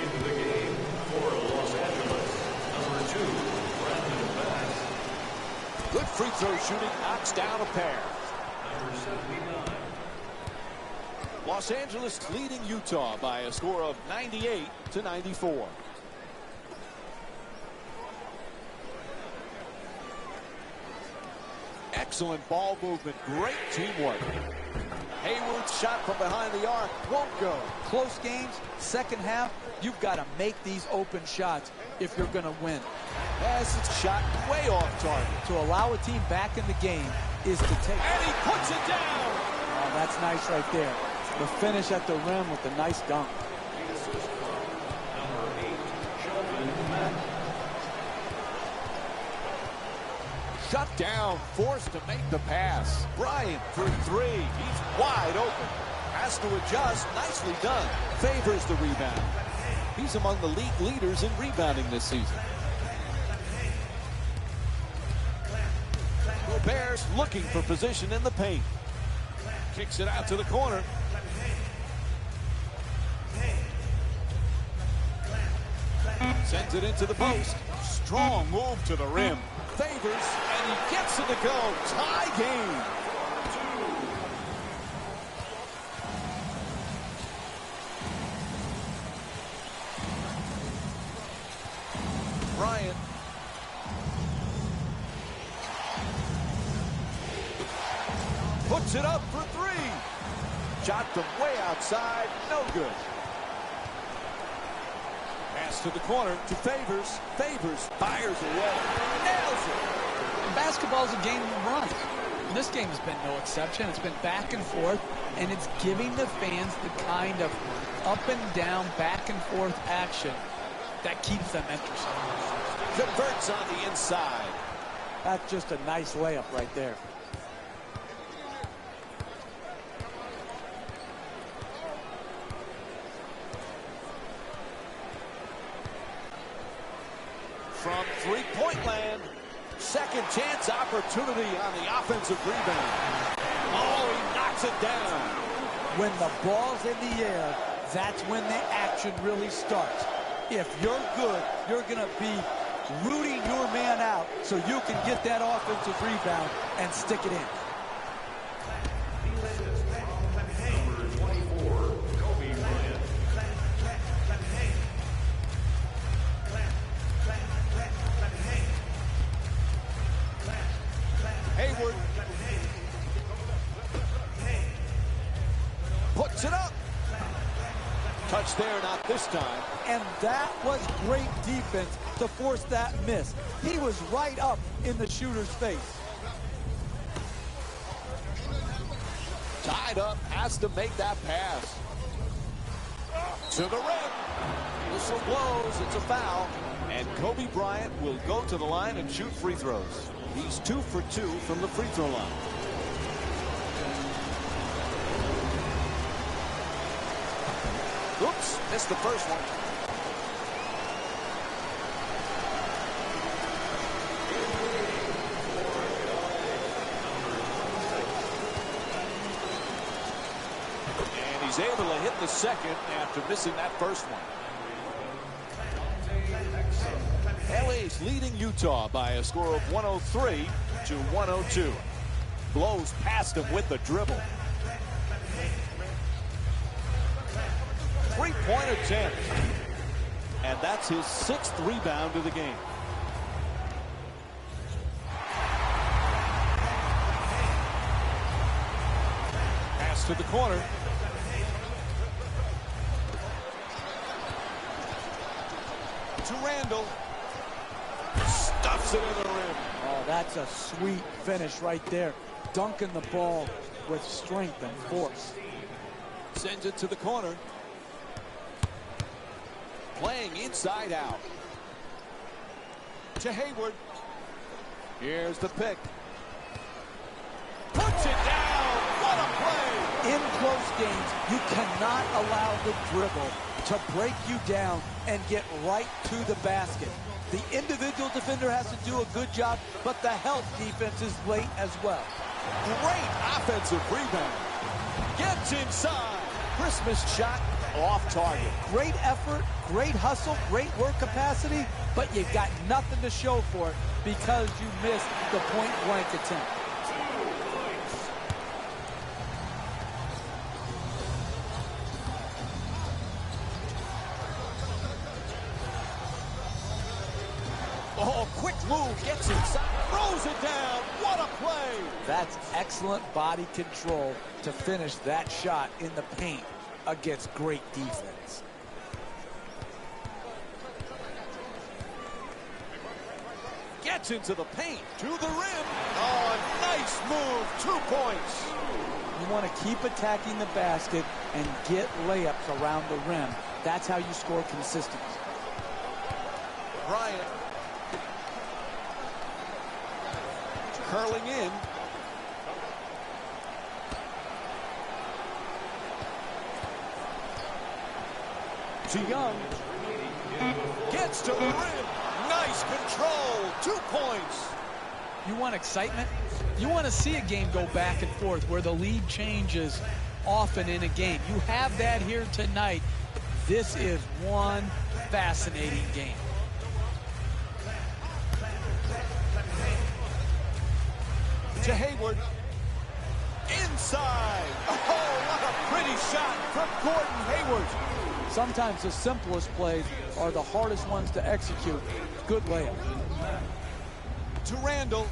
Into the game for Los Angeles, number 2, Brandon Bass. Good free throw shooting, knocks down a pair. Number 79. Los Angeles leading Utah by a score of 98-94. Excellent ball movement, great teamwork. Hayward's shot from behind the arc won't go. Close games, second half, you've got to make these open shots if you're going to win. Has its shot way off target. To allow a team back in the game is to take. And he puts it down. Oh, that's nice right there. The finish at the rim with the nice dunk. Number 8, Sheldon Mack. Shut down, forced to make the pass. Bryant for 3. He's wide open. Has to adjust. Nicely done. Favors the rebound. He's among the league leaders in rebounding this season. Gobert's looking for position in the paint. Kicks it out to the corner. Sends it into the post. Strong move to the rim. Favors, and he gets it to go. Tie game. Bryant. Puts it up for 3. Shot from way outside. No good. Pass to the corner to Favors. Favors fires away. Nails it. Basketball's a game of runs. This game has been no exception. It's been back and forth, and it's giving the fans the kind of up and down, back and forth action that keeps them interested. Converts on the inside. That's just a nice layup right there. From three-point land. Second chance opportunity on the offensive rebound. Oh, he knocks it down. When the ball's in the air, that's when the action really starts. If you're good, you're going to be rooting your man out so you can get that offensive rebound and stick it in. Number 24, Kobe Bryant. Hayward puts it up. Touch there, not this time. And that was great defense to force that miss. He was right up in the shooter's face. Tied up, has to make that pass. To the rim. Whistle blows. It's a foul. And Kobe Bryant will go to the line and shoot free throws. He's 2 for 2 from the free throw line. Oops, missed the first one. And he's able to hit the second after missing that first one. LA's leading Utah by a score of 103 to 102. Blows past him with the dribble. Three-point attempt. And that's his 6th rebound of the game. Pass to the corner. To Randall. Stuffs it in the rim. Oh, that's a sweet finish right there. Dunking the ball with strength and force. Sends it to the corner. Playing inside out. To Hayward. Here's the pick. Puts it down. What a play. In close games, you cannot allow the dribble to break you down and get right to the basket. The individual defender has to do a good job, but the help defense is late as well. Great offensive rebound. Gets inside. Christmas shot off target. Great effort, great hustle, great work capacity, but you got nothing to show for it because you missed the point-blank attempt. Oh, quick move, gets inside, throws it down. What a play. That's excellent body control to finish that shot in the paint against great defense. Gets into the paint, to the rim. Oh, nice move, 2 points. You want to keep attacking the basket and get layups around the rim. That's how you score consistently. Bryant. Curling in. To Young. Gets to the rim. Nice control. 2 points. You want excitement? You want to see a game go back and forth where the lead changes often in a game. You have that here tonight. This is one fascinating game. To Hayward. Inside. Oh, what a pretty shot from Gordon Hayward. Sometimes the simplest plays are the hardest ones to execute. Good layup. To Randall.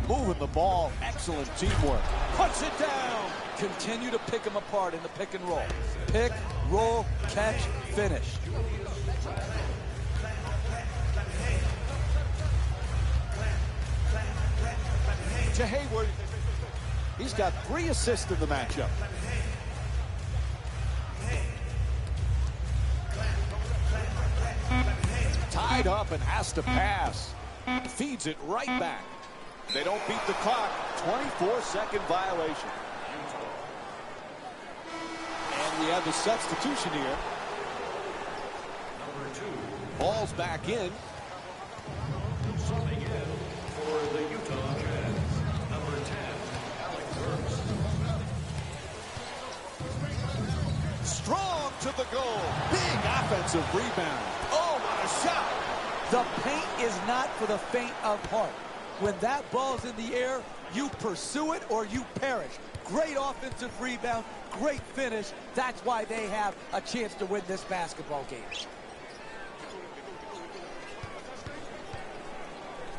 Moving the ball. Excellent teamwork. Puts it down. Continue to pick them apart in the pick and roll. Pick, roll, catch, finish. To Hayward. He's got 3 assists in the matchup. Tied up and has to pass. Feeds it right back. They don't beat the clock. 24-second violation. And we have the substitution here. Ball's back in. Subbing in for the Utah Jazz, number 10, Strong to the goal. Big offensive rebound. Oh, what a shot. The paint is not for the faint of heart. When that ball's in the air, you pursue it or you perish. Great offensive rebound, great finish. That's why they have a chance to win this basketball game.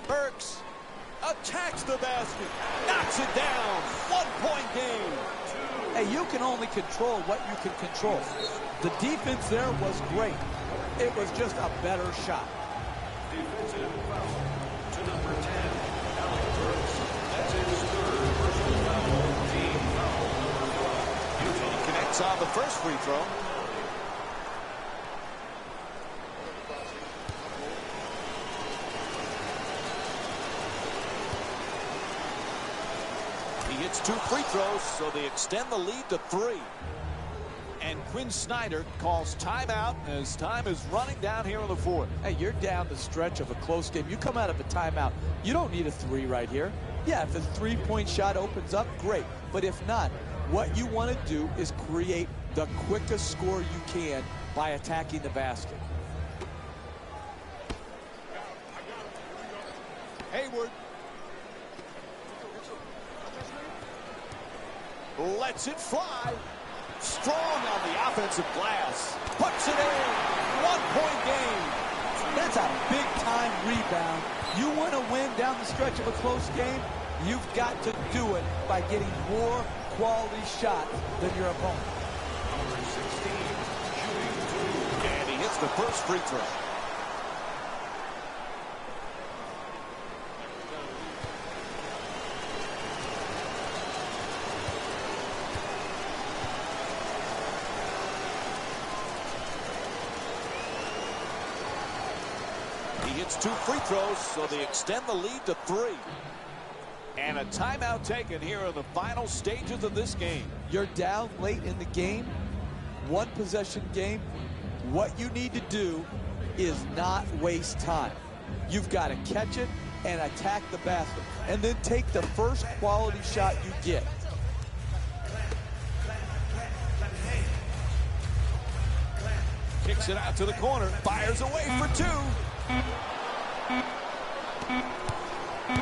Burks attacks the basket, knocks it down. 1-point game. Hey, you can only control what you can control. The defense there was great. It was just a better shot. defensive foul to number 10, Alex Burks. That's his 3rd personal foul, team foul number Checks on the first free throw. He hits 2 free throws, so they extend the lead to 3. And Quinn Snyder calls timeout as time is running down here in the fourth. Hey, you're down the stretch of a close game. You come out of a timeout, you don't need a 3 right here. Yeah, if a 3-point shot opens up, great. But if not, what you want to do is create the quickest score you can by attacking the basket. Hayward lets it fly. Strong on the offensive glass. Puts it in. 1-point game. That's a big-time rebound. You want to win down the stretch of a close game, you've got to do it by getting more quality shots than your opponent. Number 16, shooting 2. And he hits the first free throw. He hits 2 free throws, so they extend the lead to 3. And a timeout taken here in the final stages of this game. You're down late in the game, 1-possession game. What you need to do is not waste time. You've got to catch it and attack the basket, and then take the first quality shot you get. Kicks it out to the corner, fires away for 2.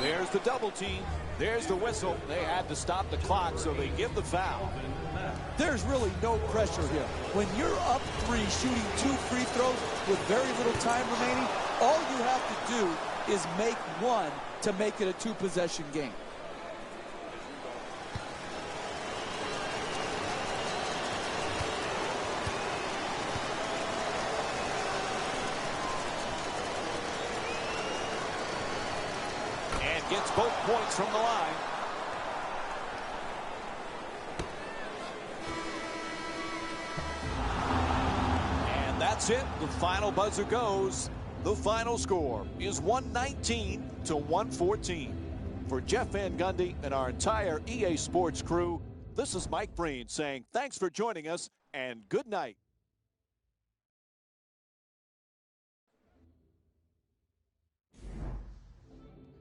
There's the double team. There's the whistle. They had to stop the clock, so they give the foul. There's really no pressure here. When you're up 3, shooting 2 free throws with very little time remaining, all you have to do is make 1 to make it a 2-possession game. Gets both points from the line. And that's it. The final buzzer goes. The final score is 119 to 114. For Jeff Van Gundy and our entire EA Sports crew, this is Mike Breen saying thanks for joining us and good night.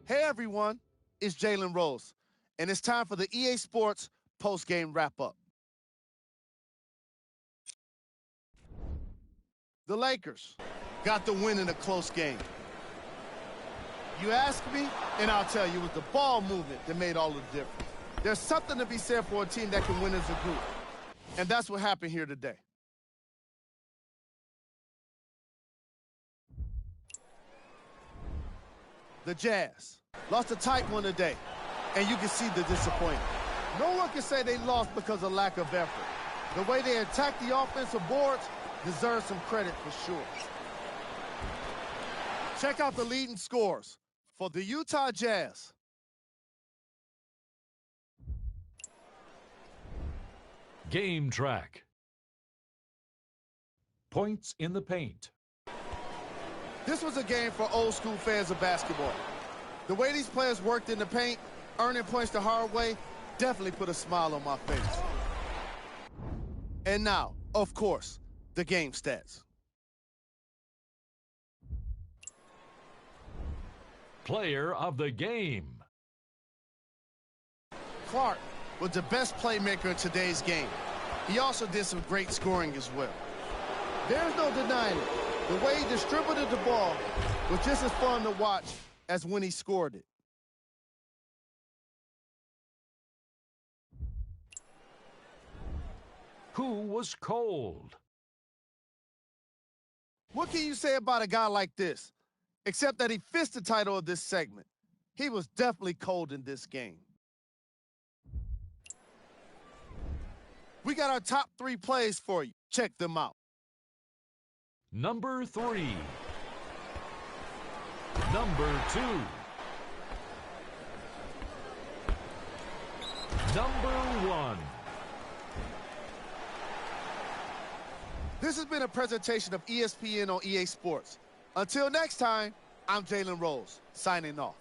Hey everyone, it's Jalen Rose, and it's time for the EA Sports post-game wrap-up. The Lakers got the win in a close game. You ask me, and I'll tell you, it was the ball movement that made all the difference. There's something to be said for a team that can win as a group, and that's what happened here today. The Jazz lost a tight one today, and you can see the disappointment. No one can say they lost because of lack of effort. The way they attacked the offensive boards deserves some credit for sure. Check out the leading scores for the Utah Jazz. Game track. Points in the paint. This was a game for old school fans of basketball. The way these players worked in the paint, earning points the hard way, definitely put a smile on my face. And now, of course, the game stats. Player of the game. Clark was the best playmaker in today's game. He also did some great scoring as well. There's no denying it. The way he distributed the ball was just as fun to watch as when he scored it. Who was cold? What can you say about a guy like this? Except that he fits the title of this segment. He was definitely cold in this game. We got our top 3 plays for you. Check them out. Number 3. Number 2. Number 1. This has been a presentation of ESPN on EA Sports. Until next time, I'm Jalen Rose, signing off.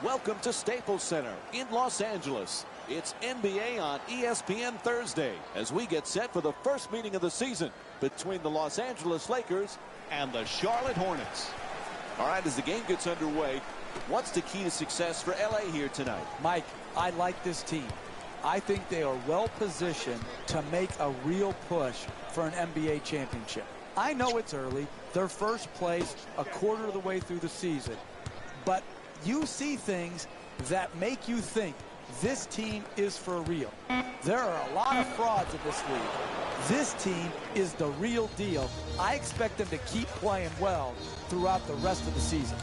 Welcome to Staples Center in Los Angeles. It's NBA on ESPN Thursday as we get set for the first meeting of the season between the Los Angeles Lakers and the Charlotte Hornets. All right, as the game gets underway, what's the key to success for LA here tonight? Mike, I like this team. I think they are well positioned to make a real push for an NBA championship. I know it's early. They're first place a quarter of the way through the season. But you see things that make you think this team is for real. There are a lot of frauds in this league. This team is the real deal. I expect them to keep playing well throughout the rest of the season.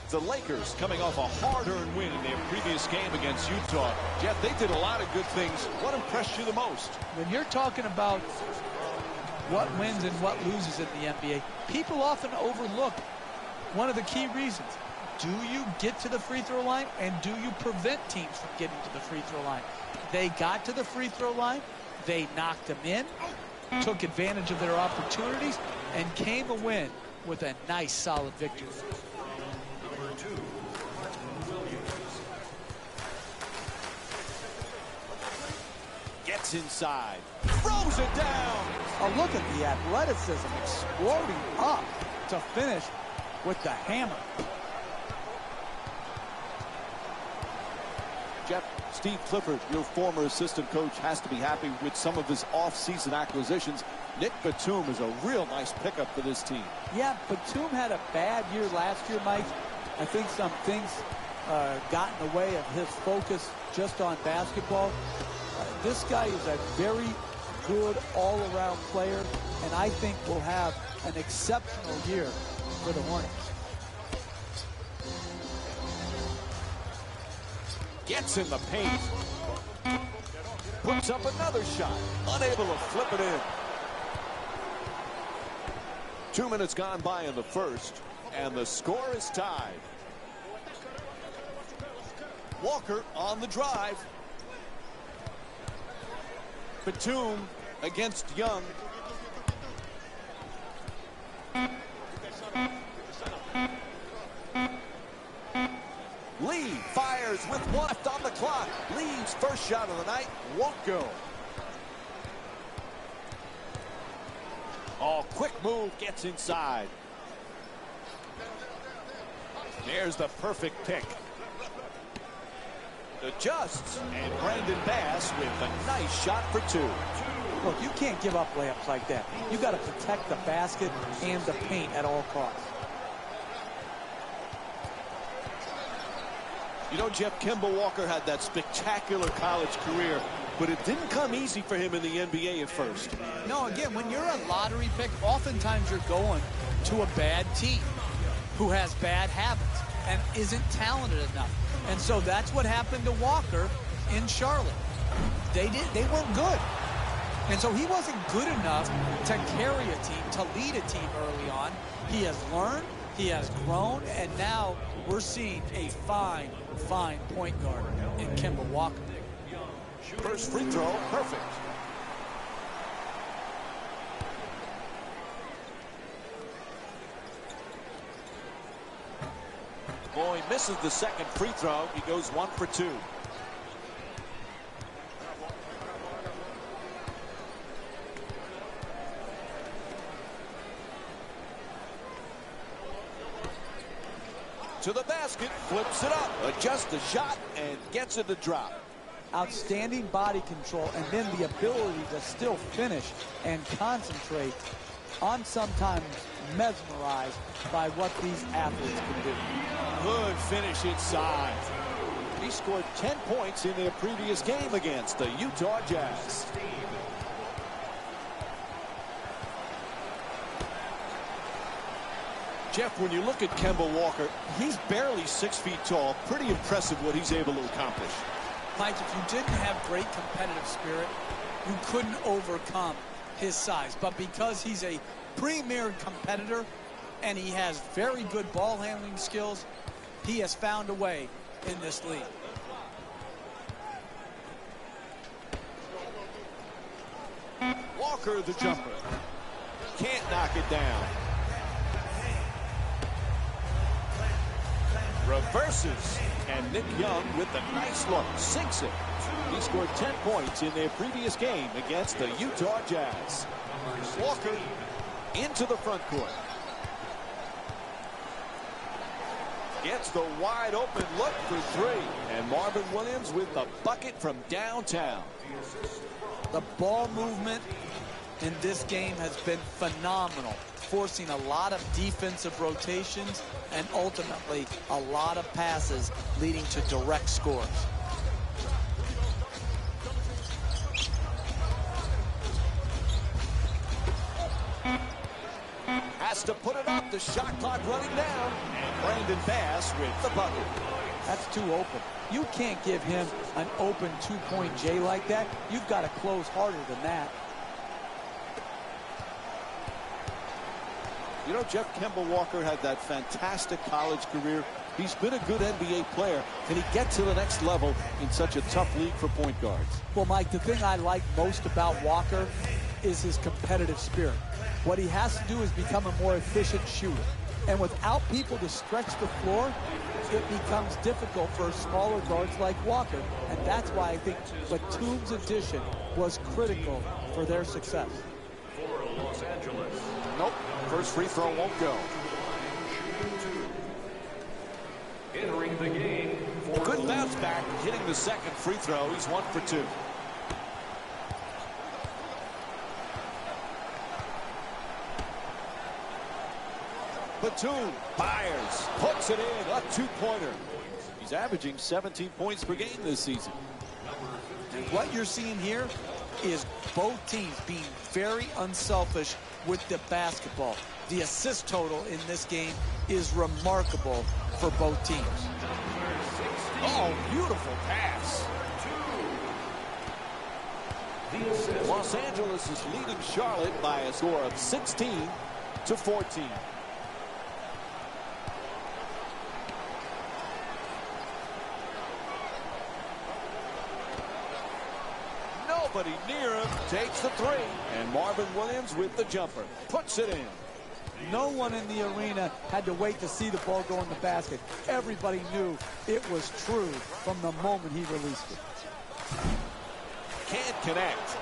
The Lakers coming off a hard-earned win in their previous game against Utah. Jeff, they did a lot of good things. What impressed you the most? When you're talking about what wins and what loses in the NBA, people often overlook one of the key reasons. Do you get to the free throw line, and do you prevent teams from getting to the free throw line? They got to the free throw line, they knocked them in, took advantage of their opportunities, and came a win with a nice, solid victory. Number 2, Williams. Gets inside, throws it down. A look at the athleticism exploding up to finish with the hammer. Jeff, Steve Clifford, your former assistant coach, has to be happy with some of his off-season acquisitions. Nick Batum is a real nice pickup for this team. Yeah, Batum had a bad year last year, Mike. I think some things got in the way of his focus just on basketball. This guy is a very good all-around player, and I think will have an exceptional year for the Hornets. Gets in the paint. Puts up another shot. Unable to flip it in. 2 minutes gone by in the first, and the score is tied. Walker on the drive. Batum against Young. Lee fires with one left on the clock. Lee's first shot of the night won't go. Oh, quick move, gets inside. There's the perfect pick. Adjusts, and Brandon Bass with a nice shot for 2. Look, you can't give up layups like that. You got to protect the basket and the paint at all costs. You know, Jeff, Kemba Walker had that spectacular college career, but it didn't come easy for him in the NBA at first. No, again, when you're a lottery pick, oftentimes you're going to a bad team who has bad habits and isn't talented enough. And so that's what happened to Walker in Charlotte. They weren't good. And so he wasn't good enough to carry a team, to lead a team early on. He has learned, he has grown, and now we're seeing a fine point guard in Kemba Walker. First free throw, perfect. Oh, he misses the second free throw. He goes 1 for 2. To the basket, flips it up, adjusts the shot, and gets it to drop. Outstanding body control, and then the ability to still finish and concentrate. I'm sometimes mesmerized by what these athletes can do. Good finish inside. He scored 10 points in their previous game against the Utah Jazz. Jeff, when you look at Kemba Walker, he's barely 6 feet tall. Pretty impressive what he's able to accomplish. Mike, if you didn't have great competitive spirit, you couldn't overcome his size. But because he's a premier competitor and he has very good ball handling skills, he has found a way in this league. Walker, the jumper. Can't knock it down. Reverses. And Nick Young with the nice look. Sinks it. He scored 10 points in their previous game against the Utah Jazz. Walker into the front court. Gets the wide open look for three. And Marvin Williams with the bucket from downtown. The ball movement in this game has been phenomenal, forcing a lot of defensive rotations and ultimately a lot of passes leading to direct scores. Has to put it up. The shot clock running down. And Brandon Bass with the bucket. That's too open. You can't give him an open two-point J like that. You've got to close harder than that. You know, Jeff Kemba Walker had that fantastic college career. He's been a good NBA player. Can he get to the next level in such a tough league for point guards? Well, Mike, the thing I like most about Walker is his competitive spirit. What he has to do is become a more efficient shooter. And without people to stretch the floor, it becomes difficult for smaller guards like Walker. And that's why I think Batum's addition was critical for their success. For Los Angeles. Nope. First free throw won't go. Entering the game for A good bounce back, hitting the second free throw. He's 1 for 2. Batum fires, puts it in, a two-pointer. He's averaging 17 points per game this season. And what you're seeing here is both teams being very unselfish with the basketball. The assist total in this game is remarkable for both teams. Oh, beautiful pass. Los Angeles is leading Charlotte by a score of 16 to 14. Nobody near him. Takes the three. And Marvin Williams with the jumper. Puts it in. No one in the arena had to wait to see the ball go in the basket. Everybody knew it was true from the moment he released it. Can't connect.